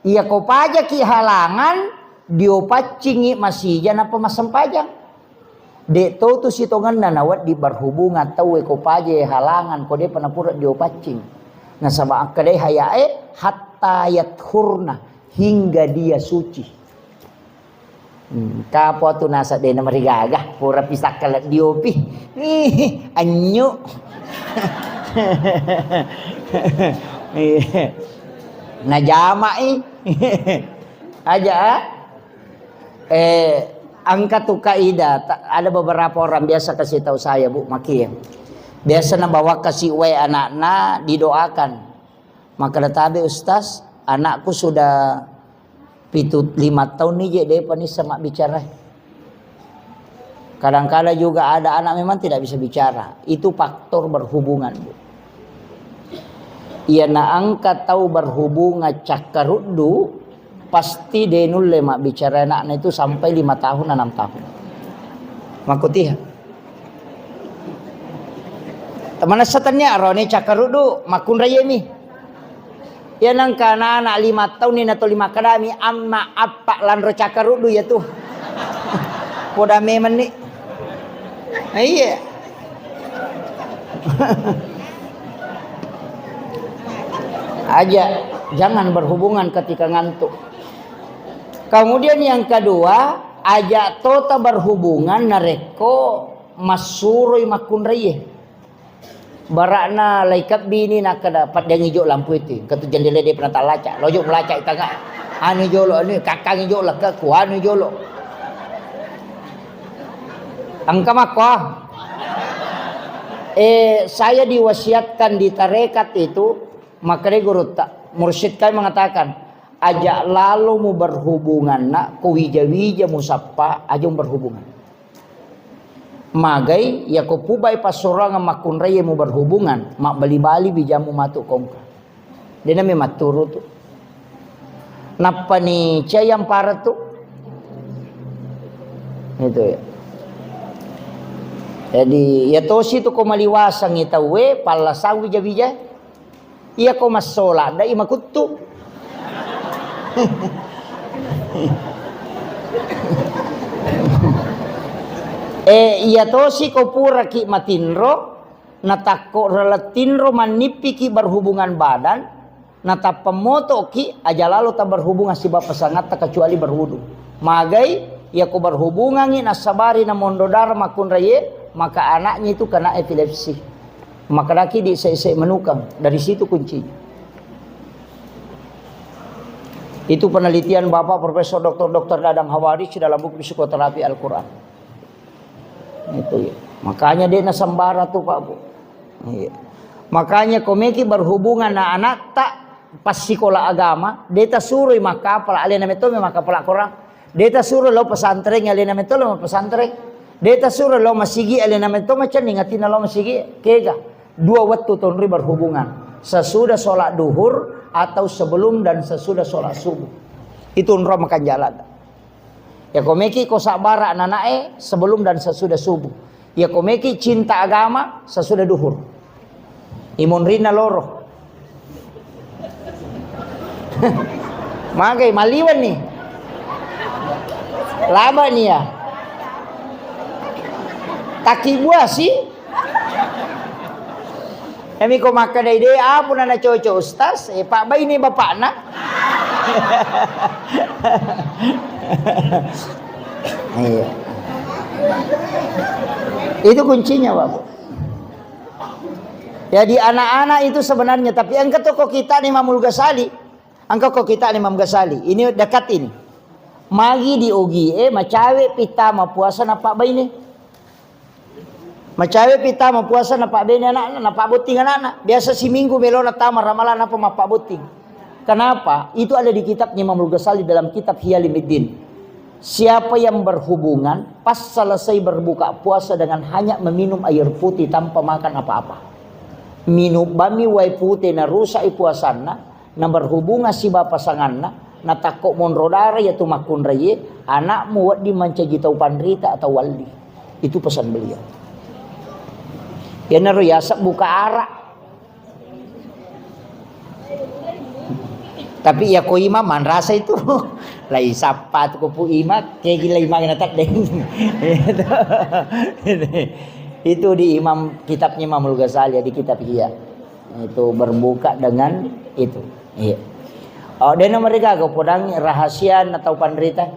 Speaker 1: iya ko paja ki halangan diopacingi masih apa masam pajang. Dek to tu sitongan na nawat di berhubungan tau ko paje halangan ko de panapura diopacing. Nah sama akadai hayae hatta yathurna hingga dia suci. Kapo tu nasa de na marigagah pura pisak kalat diopi anyo najama aja angkat tu kaidah ada beberapa orang biasa kasih tahu saya bu maki biasa na bawa kasih we anak-anak didoakan maka databe ustaz anakku sudah 5 tahun nih je dia panis sama bicara. Kadang-kadang juga ada anak memang tidak bisa bicara. Itu faktor berhubungan. Ia na angkat tahu berhubungan cakarudu pasti denul mak bicara anak itu sampai 5 tahun 6 tahun. Makutiha. Teman setannya arone cakarudu makun raya mi. Ya nang kana anak 5 tahun ni atau 5 kadami amma apa lanro cakarudu ya tuh. Poda memen ni. Iya. Aja jangan berhubungan ketika ngantuk. Kemudian yang kedua, ajak tota berhubungan nareko masuroi makun reye. Barakna laikat bini nak dapat dia ngijok lampu itu. Kata jendela dia pernah tak lacak. Lojok melacak tengah. Anu jolo ni kakak ngijok lah ke ku anu jolo. Angka makwa. Saya diwasiatkan di tarekat itu, maka dia guru tak mursyid kami mengatakan, ajak lalu mu berhubungan nak ku wija-wija musapa ajung berhubungan. Magai ya ko pubai pasorang makun raya mu berhubungan, mak bali-bali bijamu matuk kongka. Dia namanya maturu tu. Napa ni cayam para tu? Itu ya. Jadi ya tosi tu ko maliwasang itawe pala sang wija-wija. Iya ko masola dai makutu. Iya tosi ko pura ki matinro natako relatinro manipi ki berhubungan badan nata pemoto ki aja lalu tak berhubungan si bapak sangat tak kecuali berwudu. Magai ya ko berhubungan ni nasabari na mondodar makun raye maka anaknya itu kena epilepsi. Maka laki di se menukang. Dari situ kuncinya. Itu penelitian Bapak Profesor Dr. Dadang Hawarij dalam buku psikoterapi Al-Quran. Itu ya. Makanya dia nasambara tuh Pak Bu. Iya. Makanya komeki berhubungan na anak tak pas sekolah agama, dia tak suruh maka pala alena metode maka pala Quran. Dia tak suruh lo pesantren alena metode lo pesantren. Dia tak suruh lo masigi alena metode macam ingatin lo masigi kega. Dua waktu tonri berhubungan. Sesudah sholat duhur atau sebelum dan sesudah sholat subuh. Itu unro makan jalan. Ya komeki ko sabara ananae sebelum dan sesudah subuh. Ya komeki cinta agama sesudah duhur. Imun rina loro. Magai maliwan nih. Lama nih ya. Taki buah sih. Emi ko makan ide apa nana cocok ustaz? Pak Bay ini bapak nak. Iya. Itu kuncinya Bapak. Jadi anak-anak itu sebenarnya tapi angka toko kita nih Imam Ghazali. Angka kok kita nih Imam Ghazali. Ini dekat ini. Magi di OGE macawe pita ma puasa na Pak Bay ini. Macawe pita ma puasa na Pak Bay anak na Pak Buting anak. Biasa si minggu melona tamar ramalan apa ma Pak Buting. Kenapa? Itu ada di kitabnya Imam Ghazali dalam kitab Hiyalimuddin. Siapa yang berhubungan pas selesai berbuka puasa dengan hanya meminum air putih tanpa makan apa-apa. Minum bami wai putih na rusak puasana, na berhubungan si pasanganna, na takok monrodara yaitu makun raye, anakmu wadi mancaji tau pandrita atau wali. Itu pesan beliau. Ya naru yasak buka arak. Tapi ya ko imam man rasa itu lai sapat ko pu imak kayak gila imam natak deh. Itu di imam kitabnya Imam Ghazali di kitab Ihya. Itu berbuka dengan itu. Iya. Oh dan mereka ko podang rahasia atau pandrita.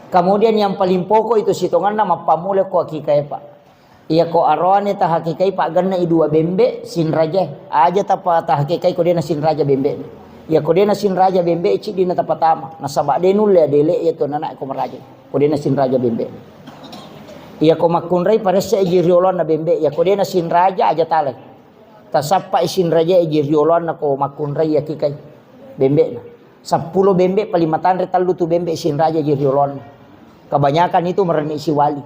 Speaker 1: Kemudian yang paling pokok itu sitongan nama pamule ko hakikai Pak. Iya ko arwane ta hakikai Pak ganna idua bembe sin raja. Aja tapa ta hakikai ko dia sin raja bembe. Ya ko dia sin raja bembe ichi dina tapatama. Nasaba denul ya dele ya to nanak ko maraja. Ko dia sin raja bembe. Ya ko makunrai parese ejiriolon na bembe. Ya ko dia sin raja aja tale. Tasapa isin raja ejiriolon na ko makunrai ya kikai bembe na. 10 bembe palimatan retal tu bembe sin raja ejiriolon. Kebanyakan itu mereni si wali.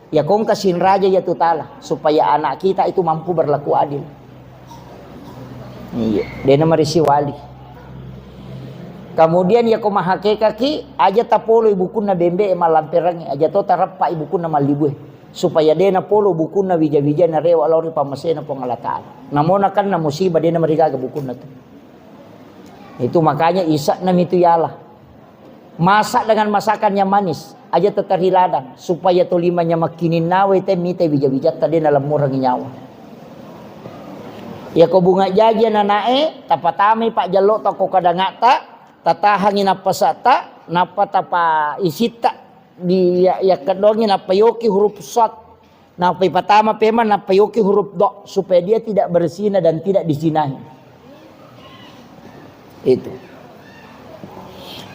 Speaker 1: Ya kong kasin raja ya tu tala supaya anak kita itu mampu berlaku adil. Iya, dia nama si wali. Kemudian ya ko mahakeka ki aja tapolo ibukun na bembe malamperangi aja to tarapa ibukun na malibue supaya dia na polo bukun na wija-wija na rewa lori pamasena pengalataan. Namun kan na musibah dia na marigaga bukun na to. Itu makanya isak na mitu yala. Masak dengan masakan yang manis aja tetari ladang supaya to limanya makinin nawe te mite wija-wija tadi na lamurang nyawa. Ya ko bunga jaja na nae tapatami Pak Jalo to ko kadangata tatahangin apa sata napa tapa isita di ya kedongi napa yoki huruf shad, napa pertama pema napa yoki huruf do, supaya dia tidak berzina dan tidak dizinahi.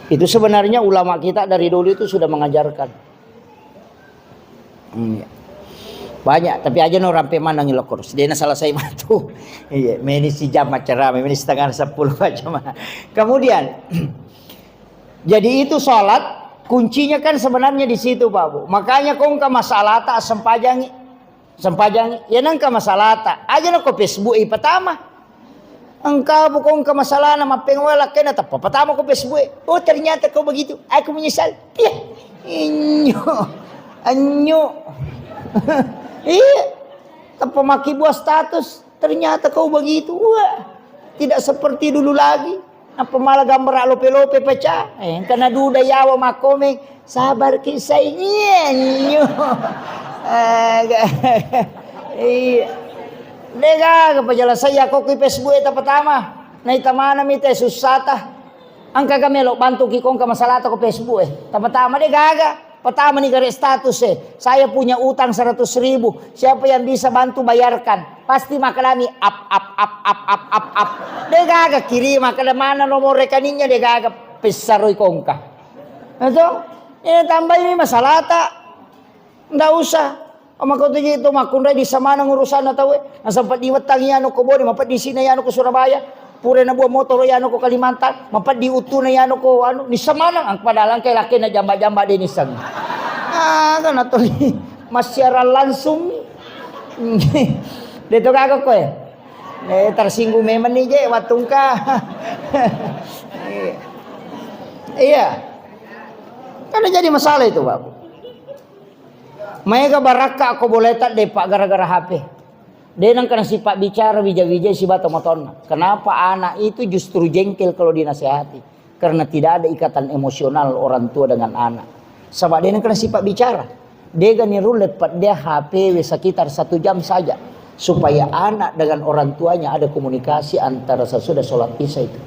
Speaker 1: Itu sebenarnya ulama kita dari dulu itu sudah mengajarkan. Banyak, tapi aja orang pemana ngilokor. Dia salah saya matu. Iya, ini si jam acara, ini setengah 10 macam. Kemudian, jadi itu sholat kuncinya kan sebenarnya di situ, Pak Bu. Makanya kong ka masalah tak sempajangi, ya nang ka masalah tak. Aja nak Facebook pertama. Engkau bukan ke masalah nama pengwala kena tak apa. Pertama ko Facebook. Oh ternyata kau begitu. Aku menyesal. Ya, anyo. Iya, tanpa maki buah status, ternyata kau begitu. Wah, tidak seperti dulu lagi. Apa malah gambar lope-lope pecah? Karena duda yawa makome, sabar kisah ini. Iya, dega kepajala saya kau ke Facebook itu pertama. Nai tamana mite susata. Angka kami lo bantu kikong ke masalah to ke Facebook pertama dega. Pertama nih garis status saya punya utang 100.000. Siapa yang bisa bantu bayarkan? Pasti makalami up. Dia gagak kirim makala mana nomor rekeningnya dia gagak pesaroy kongka. Itu ini tambah ini masalah tak? Nggak usah. Ama kau tuh itu makundai di sana ngurusan atau sampai di wetangi anu ko boni, mapat di sini anu ko Surabaya. Pure na buah motor yano ko Kalimantan, mapat di utu na yano ko anu ni Samanang ang padalang kay laki na jamba-jamba din isang. Kan ato ni masyara langsung. Dito kago ko tersinggung memang nih je watung ka. Iya. Karena jadi masalah itu, Pak. Mega baraka aku boleh tak deh Pak gara-gara HP. Dia nang kena sifat bicara bija-bija si batu motorna. Kenapa anak itu justru jengkel kalau dinasehati? Karena tidak ada ikatan emosional orang tua dengan anak. Sebab dia nang kena sifat bicara. Dia gani rulet pat dia HP sekitar 1 jam saja. Supaya anak dengan orang tuanya ada komunikasi antara sesudah sholat isya itu.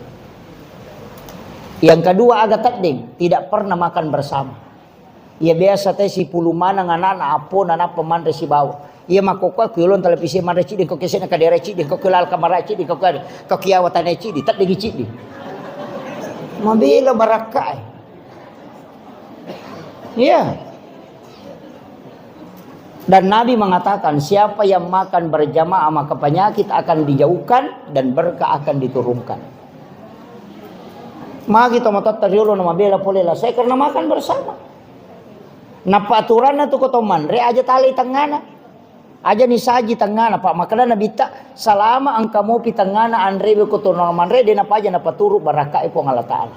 Speaker 1: Yang kedua agak tading, tidak pernah makan bersama. Ya biasa teh si pulu mana anak-anak apun anak pemandai si bawah. Ia makokwa kulon televisi mana cik kau kesana ke daerah cik kau kelal kamar cik kau kau kiawatan cik tak degi cik mabila barakai. Iya. Dan Nabi mengatakan siapa yang makan berjamaah maka penyakit akan dijauhkan dan berkah akan diturunkan. Magi tomatot teriulo nama bela polela saya karena makan bersama. Napa aturan na tu kotoman re aja tali tengana. Aja ni saji tengana Pak makana nabita selama angka mau pi tengana andre be koto norman re dena paja napa turu baraka ipo ngala taala.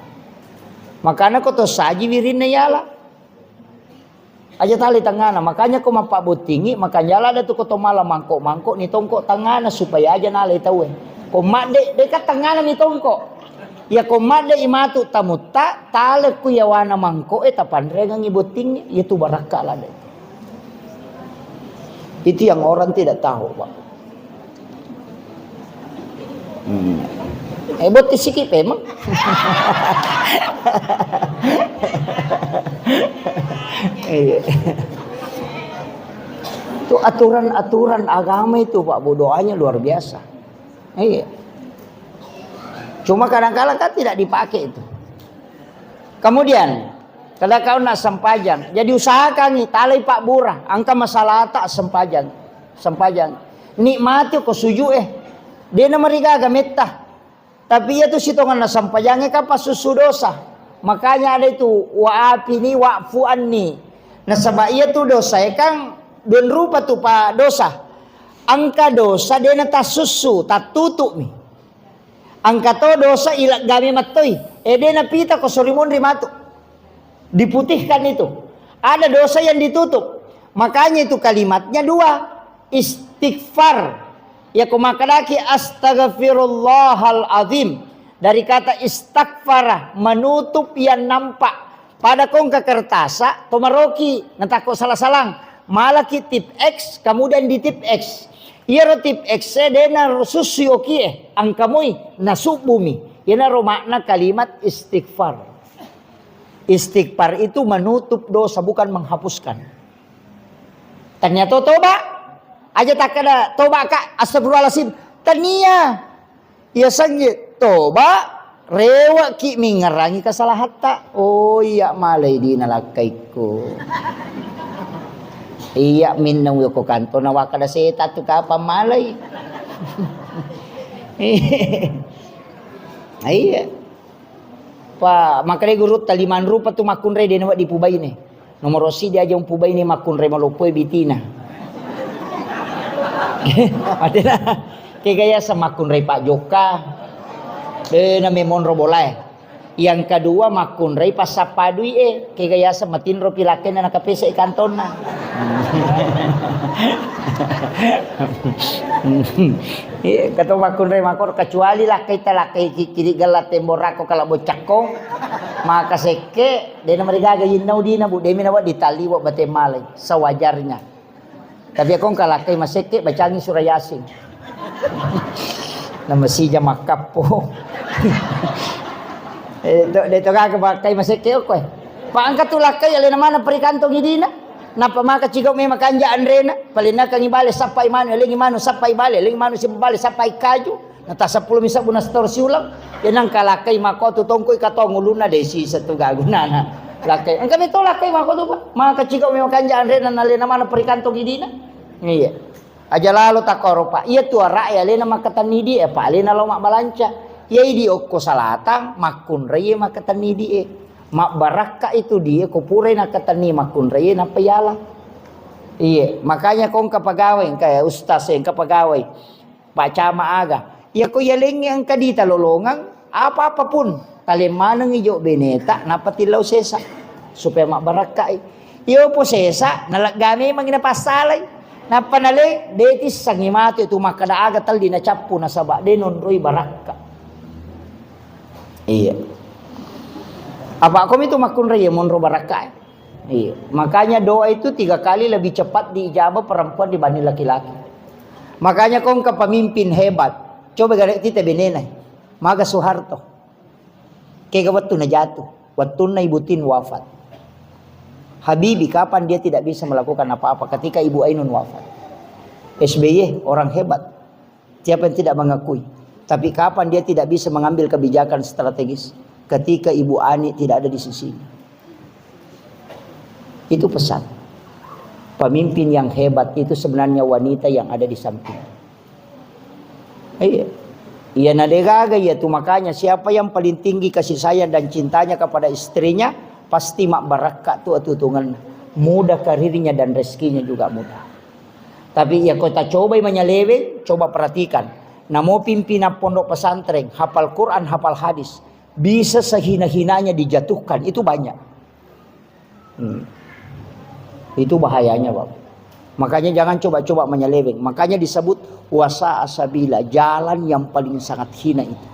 Speaker 1: Makana koto saji wirina yala. Aja tali tengana makanya ko mapak butingi makanya la ada tu koto malam mangkok ni tongkok tengana supaya aja nale tahu. Ko mak dekat tengana ni tongkok. Ya ko mak de imatu tamuta tale ku yawana mangkok tapan re ngi buting itu baraka la de. Itu yang orang tidak tahu, Pak. Hebat sikit emang. Itu aturan-aturan agama itu, Pak. Doanya luar biasa. Iya. Cuma kadang-kadang kan tidak dipakai itu. Kemudian kalau kau nak sempajang, jadi usahakan nih talai Pak Burah, angka masalah tak sempajang. Nikmati ko suju dia nama riga gametah. Tapi ya tu sitongan na sempajangnya kan pas susu dosa. Makanya ada itu waapi ni waafuan ni. Nah sebab ia tu dosa kan dan rupa tu Pak dosa. Angka dosa dia na tas susu, tak tutup ni. Angka to dosa ilak gami matoi. Dia na pita ko sorimon rimatu. Diputihkan itu. Ada dosa yang ditutup. Makanya itu kalimatnya 2. Istighfar. Ya kumakadaki astaghfirullahal azim. Dari kata istighfar. Menutup yang nampak. Pada kong ke kertasa. Tomaroki. Nantako salah-salang. Malaki tip X. Kemudian di tip X. Iya tip X. Dena susuyoki Angkamui. Nasubumi. Yana makna kalimat istighfar. Istighfar itu menutup dosa, bukan menghapuskan. Ternyata toba aja tak ada toba kak astagfirullahaladzim. Tania ya sanggit toba rewa ki mengerangi kesalahan tak. Oh iya malai di nalakaiku. Iya minang ko kanto na wakada seta tu kapa malay. Iya. Pa makare guru taliman rupa tu makunre de nawa di pubay ni. Nomor si dia aja pubay ni makunre malupoy bitina. Adena kaya gaya sa makunre Pak Joka. De na memon robolay. Yang kedua makunre pasapadui kaya gaya sa matinro pilaken na nakapesa ikanton na. Kata makunre makor kecuali lakay talakay kikiri galat temborako kalau bocakko maka seke dena marigaga yinaw di na bu demi nawa ditaliwa bate malay sewajarnya. Tapi akong kalakay maseke bacangi surah yasin. Na masija makapo. Dito ka kay maseke ko eh. Paangkat tulakay alin naman ang perikantong hidina. Napa maka cigaw may makanja andrena palina kang ibale sapay mano lingi mano sapay bale lingi mano si bale sapay kaju nata 10 misa bunas torsi ulang yan ang kalakay mako tutongkoy katong uluna desi sa tugagunana lakay ang kami to lakay mako to ba maka cigaw may makanja andrena nalina mano perikantong hidina iya aja lalo takoro pa iya tuara ya lena makatanidi pa lena lo mak balanca iya di okko salatang makun reye makatanidi mak baraka itu dia kupure na katani makun reye na payala. Iya, makanya kong kapagaway kaya ustaz yang kapagaway pacama aga. Iya ko yaling ang kadita lolongang apa-apa pun talimanang ijo beneta napatilaw sesa supaya mak baraka. Iyo po sesa nalagami mangina pasalay napanali detis sangimato itu makadaaga tal di na chapu na saba denon roy baraka. Iya. Apa aku itu makun raya monro baraka. Iya. Makanya doa itu 3 kali lebih cepat diijabah perempuan dibanding laki-laki. Makanya kau ke pemimpin hebat. Coba galak kita benenay. Maga Soeharto. Kaya waktu na jatuh. Waktu na ibutin wafat. Habibie kapan dia tidak bisa melakukan apa-apa ketika Ibu Ainun wafat. SBY orang hebat. Siapa yang tidak mengakui. Tapi kapan dia tidak bisa mengambil kebijakan strategis. Ketika Ibu Ani tidak ada di sisinya. Itu pesan. Pemimpin yang hebat itu sebenarnya wanita yang ada di samping. Iya. Iya nadegaga ya tuh makanya siapa yang paling tinggi kasih sayang dan cintanya kepada istrinya pasti mak barakat tuh atutungan mudah karirnya dan rezekinya juga mudah. Tapi ya kota coba menyelewe, coba perhatikan. Namo pimpinan pondok pesantren hafal Quran, hafal hadis. Bisa sehina-hinanya dijatuhkan itu banyak. Itu bahayanya Bapak. Makanya jangan coba-coba menyeleweng. Makanya disebut wasa asabila, jalan yang paling sangat hina itu.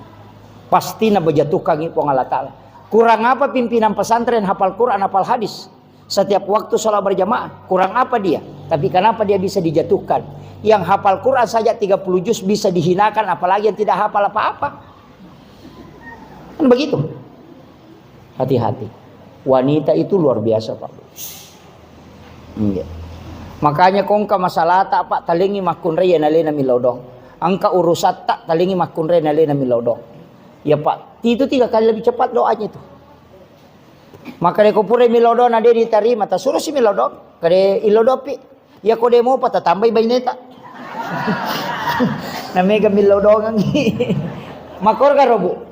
Speaker 1: Pasti na berjatuhkan itu Allah Ta'ala. Kurang apa pimpinan pesantren hafal Quran, hafal hadis? Setiap waktu sholat berjamaah, kurang apa dia? Tapi kenapa dia bisa dijatuhkan? Yang hafal Quran saja 30 juz bisa dihinakan, apalagi yang tidak hafal apa-apa. Kan begitu. Hati-hati. Wanita itu luar biasa Pak. Iya. Makanya kongka masalah tak Pak talingi makun raya nalena milodong. Angka urusat tak talingi makun raya nalena milodong. Ya Pak, itu 3 kali lebih cepat doanya itu. Maka de kupure milodong ade diterima ta suruh si milodong. Kade ilodopi. Ya kode mau pa tambay baineta. Na mega milodong ang. Makor ka robo.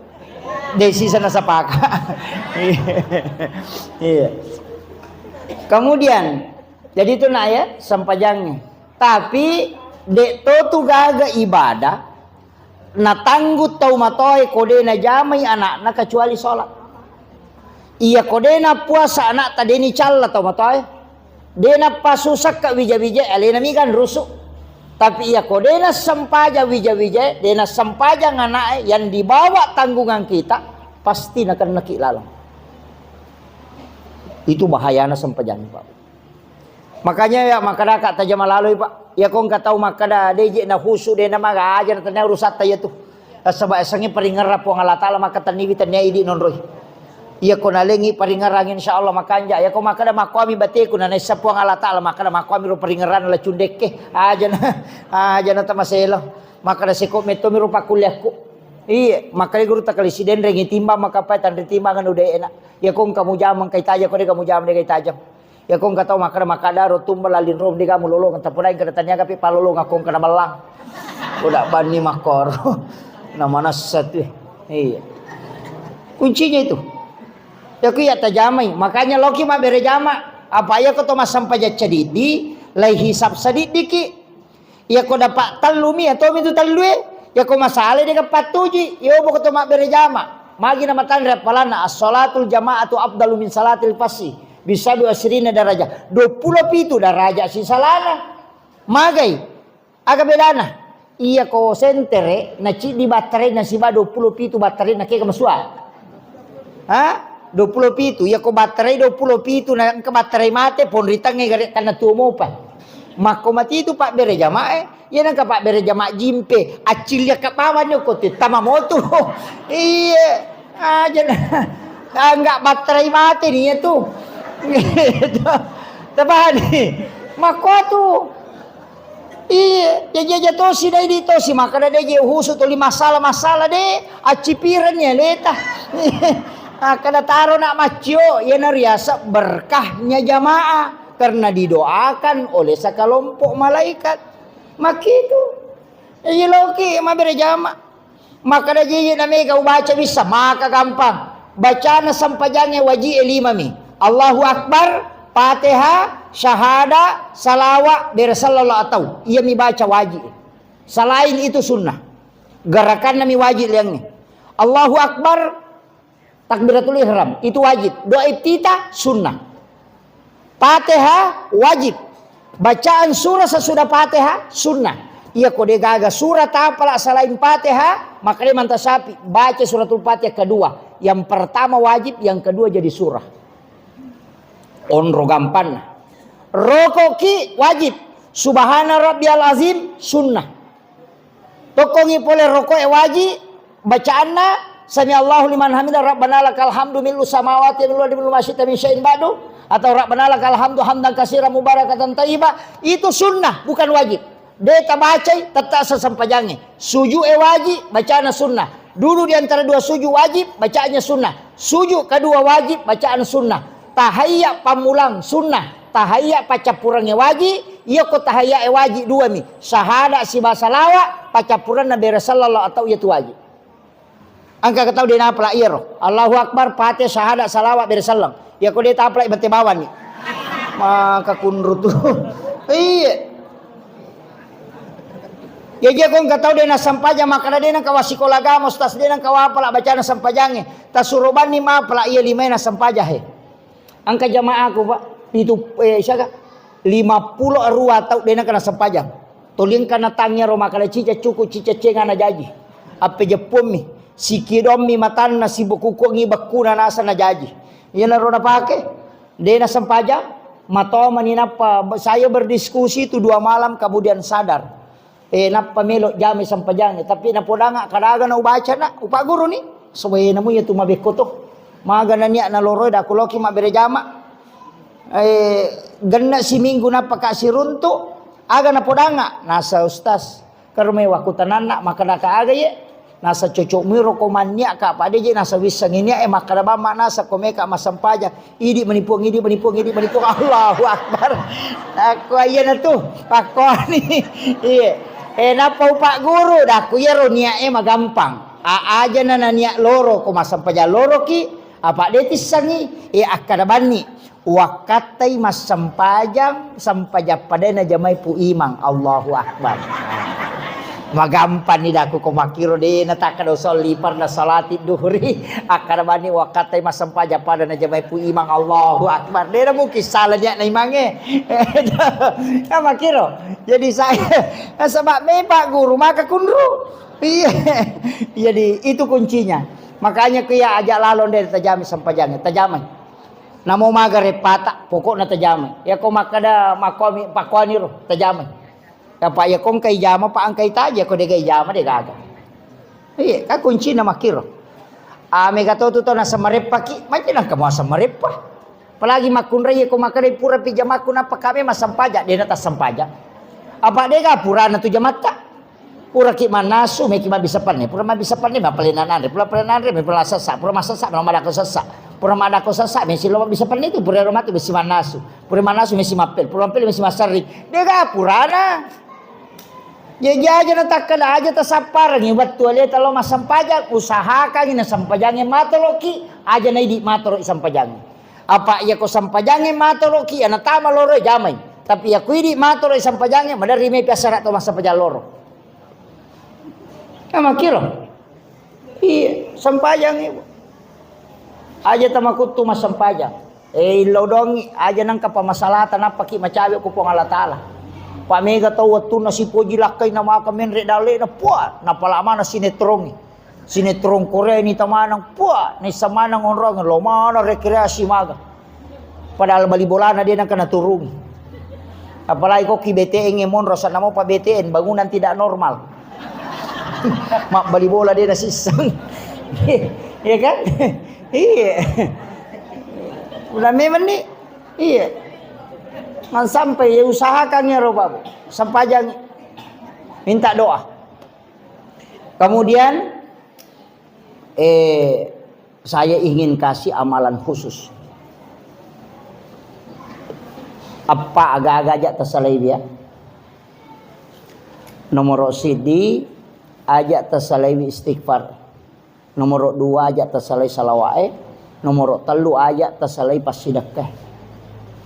Speaker 1: Desi sana sapaka. Iya. Kemudian jadi itu nak ya sampajangnya. Tapi dek tu gaga ibadah na tanggut tau matoy kode na jamai anak na kecuali sholat. Iya kode na puasa anak tadi ni calla tau matoy. Dena pasusak ka wija-wija alena mi kan rusuk. Tapi iya kode na sampaja wija-wija, dena sampaja anak yang dibawa tanggungan kita pasti akan neki lalang. Itu bahayana sampajang Pak. Makanya ya makada tajam lalu Pak. Ya kau nggak tahu makada deje na husu dena maga aja ternyata rusat ya tuh. Sebab esangnya peringar po Allah Taala maka taniwi tanya idi nonroy. Iya ko nalengi paringarang insyaallah makanja ya ko makada makwami bate ko na sa puang Allah taala makada makwami ro paringaran la cundeke aja na tamaselo makada seko meto miro pakuliah ko iya makada guru takali siden rengi timba makapai tan timbangan udah enak ya ko kamu jamang kay taja ko de kamu jamang de kay tajam ya ko katau makada ro tumbal lalin rom de kamu lolong tapunay kada tanya kapi palolong akong kana malang udah bani makor namana satu iya kuncinya itu ya kuya tajamai makanya loki ma bere jama apa ya ko to masampaja cadidi lai hisab sadidiki ya ko dapat talumi atau itu talue ya ko masale de kapatuji yo bo ko to ma bere jama magi nama tandra palana as-salatul jama'atu afdalu min salatil fasi bisa 20 daraja 27 daraja si salana magai aga bedana iya ko sentere na ci di baterai na siba 27 baterai na ke kamasua ha 27 ya ko baterai 27 na ke baterai mate pon ritange gare kana tumo pa mako mati itu pak bere jamae ya nang pak bere jama jimpe acilya ka pawan yo ko tama moto iya aja enggak baterai mate nih itu tabani mako tu iya ya tosi dai di tosi makana de husu to masalah de acipirannya leta kada taro nak macio ya nariasa berkahnya jamaah karena didoakan oleh sakalompok malaikat makitu ya loki ma bere jama maka da je na mega baca bisa maka gampang bacana sampajange waji elimami Allahu akbar Fatihah syahada salawat bersallallahu atau ia mi baca wajib selain itu sunnah gerakan nami wajib liangnya Allahu akbar takbiratul ihram itu wajib doa iftitah sunnah Fatihah wajib bacaan surah sesudah Fatihah sunnah ia kode gaga surat apa selain Fatihah makanya mantap sapi baca suratul Fatihah kedua yang pertama wajib yang kedua jadi surah onro gampan rokoki wajib subhana rabbiyal azim sunnah tokongi pole rokok wajib bacaanna sami Allahu liman hamidah rabbana lakal hamdu millu samawati wal ardi millu ma syi'ta min syai'in ba'du atau rabbana lakal hamdu hamdan katsiran mubarakatan thayyiba itu sunnah bukan wajib deta baca tetap sesampajangnya sujud wajib bacaannya sunnah dulu di antara dua sujud wajib bacaannya sunnah sujud kedua wajib bacaan sunnah tahayya pamulang sunnah tahayya pacapurangnya wajib iya ko tahayya wajib dua mi syahada si basalawa pacapuran nabi sallallahu atau itu wajib angka ketau dia napla iya roh Allahu akbar Fatihah syahada salawat bersallam ya ko dia tapla ibate bawan ni maka kunru tu iya ya dia ko ketau dia na sampaja maka dia na kawasikola gamos tas dia na kawapala bacana sampajange tasuruban ni mapla iya limay na sampaja he angka jamaah aku pak itu siaga 50 arua tau dia na kana sampajang tolong kana tangnya ro makala cica cuku cica cengana jaji ape jepum mi sikidom mi matan na sibukuko ngi bakuna nasa na jaji yan na ro na pake dia na sampajang mato manina pa saya berdiskusi itu 2 malam kemudian sadar napa melo jami sampajang tapi napodanga kadaga na ubaca na upa guru ni sobe namu ya tu mabekoto maga na niya na loroy da kuloki ma bere jama ganna si minggu na pakasirunto aga na podanga nasa ustaz karume wakutanan na maka nakaaga ye nasa cocok miro komanya ka pade je nasa wisang ini maka ba nasa komeka masampaja idi menipu Allahu akbar aku aya na tu pakoni iya napa upak guru dah ku yero nia magampang aja na niya loro ko masampaja loro ki apa detis sangi akada bani wakatai mas sampajang sampaja padena jamai pu imang Allahu akbar magampan ni daku ko makiro de nataka do solipar na salati duhri akada bani wakatai mas sampaja padena jamai pu imang Allahu akbar de mo kisalanya na imange ya makiro jadi saya sebab me Pak Guru maka kunru iya jadi itu kuncinya makanya kaya ajak lalon dari tajami sampajangnya tajamai namo magare pata pokok na tajamai ya ko makada makomi pakwani ro tajamai ya pa ya kong kay jama pa ang kay taja ko de kay jama de gaga iya ka kunci na makiro Ame kata tu na sa marepa ki, macam nang kamu sa marepa. Palagi makun raya ko makare pura pijama ko na pa kami masampaja, dia na ta sampaja. Apa dia ka pura na tu jamata. Pura ki manasu me ki mabisapan ni, pura mabisapan ni mapalinan re, pura palinan re me pura sasa, pura masasa me madako sasa. Pura madako sasa me si lo mabisapan ni tu pura romatu me si manasu. Pura manasu me si mapel, pura mapel me si masari. Dia ka pura na. Jaja na takkan aja tasapar ni betul le talo masampajang usahakan ina sampajangin matoloki aja na idi matoro isampajangin. Apa ya ko sampajangin matoloki ana tama loro jamay. Tapi ya kuidi matoro isampajangin madari me piasara to masampajang loro. Ama kiro. Iya sampajang aja tamakutu masampajang. Lodongi aja nang kapamasalatan apa ki macabe ko pong Allah Taala. Pamega tau waktu nasi poji lakai nama kamen rek dale na puat na palama na sinetron Korea ni tamanang puat ni samanang orang lo mana rekreasi maga padahal bali bola na dia nang kena turun apalagi kok ki BTN ngemon rosa namo pa BTN bangunan tidak normal mak bali bola dia na sisang iya kan iya udah memang nih iya man sampai ya usahakan ya roba sampajang minta doa. Kemudian saya ingin kasih amalan khusus. Apa agak-agak aja tersalai dia. Nomor CD aja tersalai istighfar. Nomor 2 aja tersalai salawae. Nomor 3 aja tersalai pas sedekah.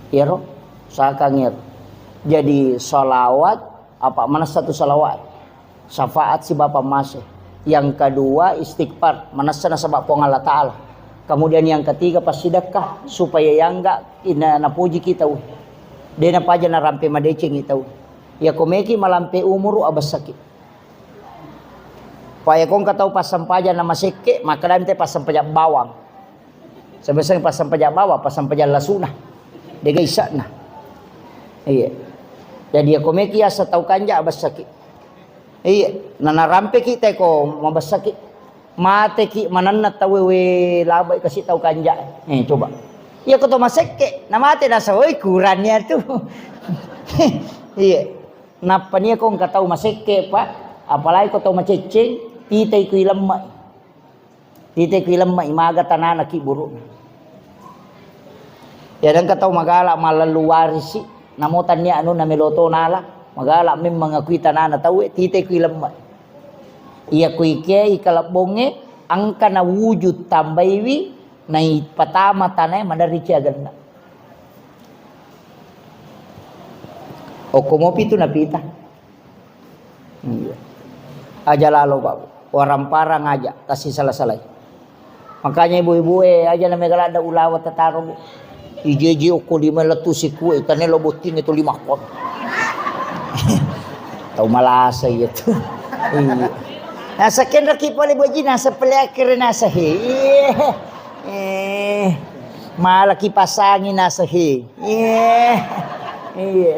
Speaker 1: Ya roh. Sakangir jadi salawat apa mana satu salawat syafaat si Bapak Masih yang kedua istighfar manasana sabab pong Allah Taala kemudian yang ketiga pas sedekah supaya yang enggak ina napuji kita dia na paja na rampe madecing kita ya komeki malampe umuru abas sakit paya kong katau pas sampaja nama seke maka dante pas sampaja bawang sebesar pas sampaja bawang pas sampaja lasuna dega isakna. Iya. Jadi aku meki asa tau kanja abas sakit. Iya, nana rampe kita ko mabas sakit. Mate ki mananat tawewe labai kasih tau kanja. Coba. Iya ko to maseke, na mate na sa oi kurannya tuh. Iya. Napa niya ko katau maseke pa, apalagi ko to maceceng, titay ko ilamma. Titay ko ilamma imaga tanana ki buru. Ya dan katau magala malaluwari si namutan niya na meloto nala magala min mga kuita na tawe tite ko ilam iya kuike ikalabonge angka na wujud tambaywi na ipatama tanay madari siya ganda o kumopi itu napita aja lalo babu orang parang aja kasih salah-salah makanya ibu-ibu aja na megala ada ulawat tataro Iji ko 5 letusi kue tane lobotin itu 5 kon. Tahu malasa itu. Nasa kenra ki pala boji nasa pelakir nasa he. Malaki pasangin nasa he.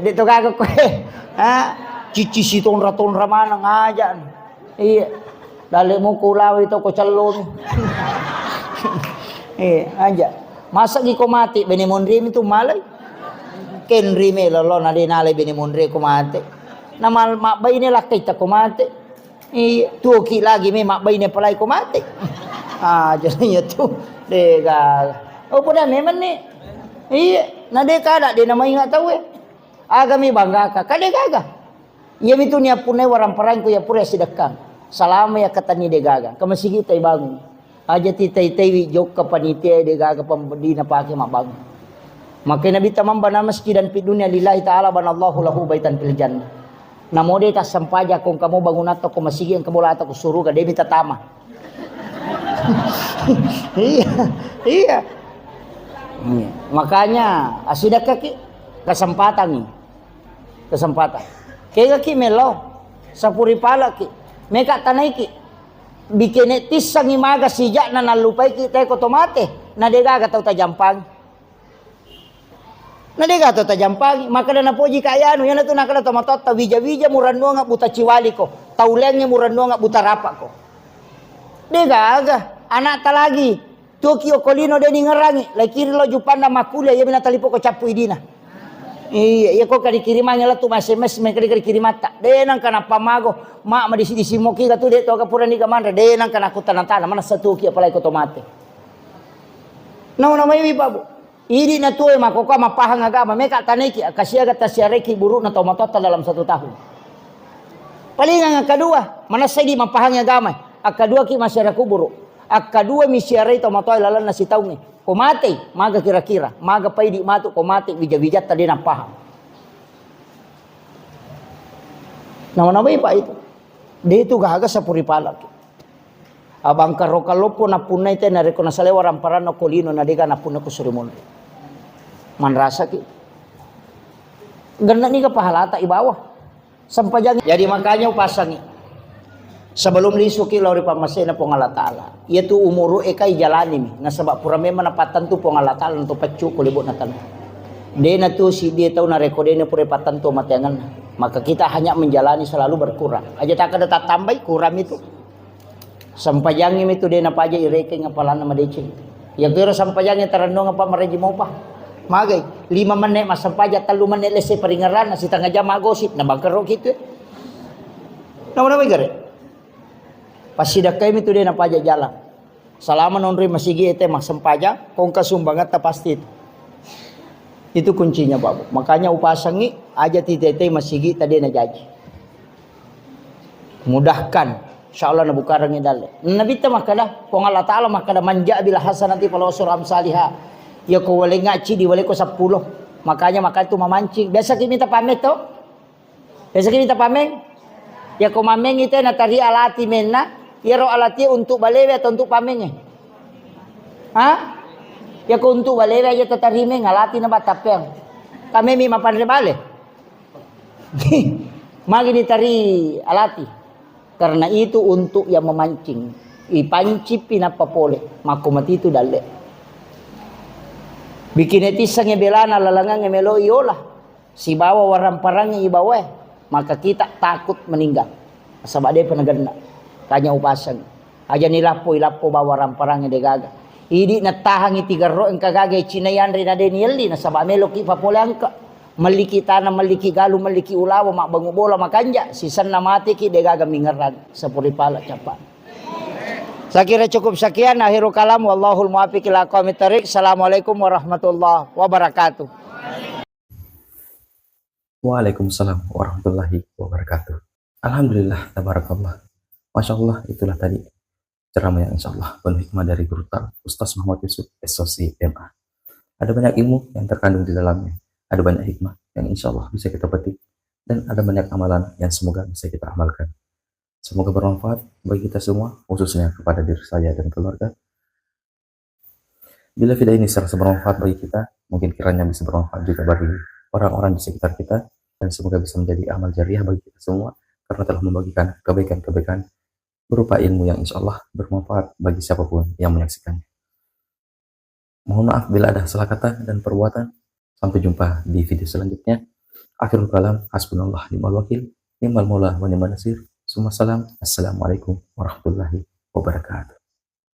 Speaker 1: Dito kago ko. Ha? Cici siton raton ramana ngajan. Iya. Dali mo kulaw ito ko calon. Aja. Masa gi ko mati benemonri itu malay ken rime lolo na dinalay benemonri ko mati na mal makbay ni lakay ta ko mati tuki lagi me makbay ni palay ko mati jadi itu dega po na meman ni na dekada di na maingat tahu aga mi bangga ka kadega iya itu niya punay warang parang ko ya pura sidakang salama ya katani degaga kamasigi tay bangun aja titay-tay jok ka panitia de gaga pambedi na pake mabang makai nabi tamam bana masjidan fi dunya lillahi ta'ala banallahu lahu baitan fil jannah namo de ta sampaja kung kamu bangun ato ko masigi ang kabola ato ko suruga de bitatama iya makanya asida kaki kesempatan kaya ki melo sa puripala ki meka tanay ki bikin tisang imaga sijak na nalupay kita ko tomate na dega tau tajampang maka na po jika ayano yan na to nakala tomatot tawija-wija muranno nga buta ciwali ko taulengnya muranno nga buta rapa ko dega aga anak ta lagi Tokyo kolino de ngerangi lai kiri lo jupanda makulia ya binatali poko capu idina iya kok kadi kirimanya lah tu SMS me kadi kirimata denang kana pamago mak ma di simoki ka tu de to ka pura ni ka mandra denang kana ku tanantana mana satu ki apalai ko tomate na mai babu idi na tu ma ko ka mapahang agama me ka taneki kasiaga tasiareki buruk na tomatota dalam 1 tahun paling ang kedua mana saya di mapahang agama kedua ki masyarakat buruk kedua misiarai tomatoy lalan na sitaw ni kumate maga kira-kira maga pay di matu kumate bijat-bijat tadi na paham nama-nama pa itu dia itu gahaga sa puripalak abang karokalopo na punay tayo na reko na salewa ramparan na kolino na diga na punay ko surimun manrasa ki ganda ni ka pahalata ibawa sampajang jadi makanya upasangi sebelum lisuki lauri pamasay na pong Allah Ta'ala yaitu umuru ekay jalani mi na sabak purame manapatan tu pong Allah Ta'ala untuk pecu kulibut na tanah dia na tu si dia tahu na rekode na puripatan tu matiangan maka kita hanya menjalani selalu berkurang aja tak ada tak tambah kurang itu sampajangin itu dia na paja ireke ngapalan na madece ya kira sampajangin terendong apa mereji mau pa magay 5 menit mas sampaja 3 menit lese peringaran na si tengah jam magosit na bangkero gitu nama-nama gare pasida kami itu dia na pajak jalan. Selama nonri masigi ete mak sempaja, kong kasumbangat ta pasti itu. Itu kuncinya babu. Makanya upasangi aja titete masigi tadi na jaji. Mudahkan. Insyaallah na bukarang idale. Nabi ta makada kong Allah Taala makada manja bila hasanati pala suram salihah. Ya ko wale ngaci di wale ko 10. Makanya itu memancing. Biasa kita minta pamit to. Biasa kita minta pameng. Ya ko mameng itu na tari alati menna. Ya roh alati untuk balewe atau untuk pamenge? Ya ko untuk balewe aja tatarime ngalati na batapeng. Kami mi mapanre bale. Magi ditari alati. Karena itu untuk yang memancing. Ipanci pinapapole. Makumati itu dale. Bikin etisang belana lalangan melo iolah. Si bawa warang parangnya ibawe. Maka kita takut meninggal. Sabak dia penegana. Kanya upasan aja nilapo bawa ramparangnya de gaga idi na tahangi 3 ro ang kagagay chinayan rin na denili na saba meloki papolangka maliki tanah maliki galu maliki ulawa mak bangu bola makanja sisan na mati ki de gaga mingerag sa puripala capa saya kira cukup sekian akhirul kalam wallahul muwaffiq ila aqwamit thariq. Assalamualaikum warahmatullahi wabarakatuh.
Speaker 2: Waalaikumsalam warahmatullahi wabarakatuh. Alhamdulillah tabarakallah. Masya Allah, itulah tadi ceramah yang insya Allah penuh hikmah dari Guru Ustaz Muhammad Yusuf SOC MA. Ada banyak ilmu yang terkandung di dalamnya, ada banyak hikmah yang insya Allah bisa kita petik, dan ada banyak amalan yang semoga bisa kita amalkan. Semoga bermanfaat bagi kita semua, khususnya kepada diri saya dan keluarga. Bila video ini serasa bermanfaat bagi kita, mungkin kiranya bisa bermanfaat juga bagi orang-orang di sekitar kita, dan semoga bisa menjadi amal jariah bagi kita semua, karena telah membagikan kebaikan-kebaikan berupa ilmu yang insya Allah bermanfaat bagi siapapun yang menyaksikannya. Mohon maaf bila ada salah kata dan perbuatan. Sampai jumpa di video selanjutnya. Akhirul kalam, hasbunallah ni'mal wakil, ni'mal maula wa ni'man nasir. Assalamualaikum warahmatullahi wabarakatuh.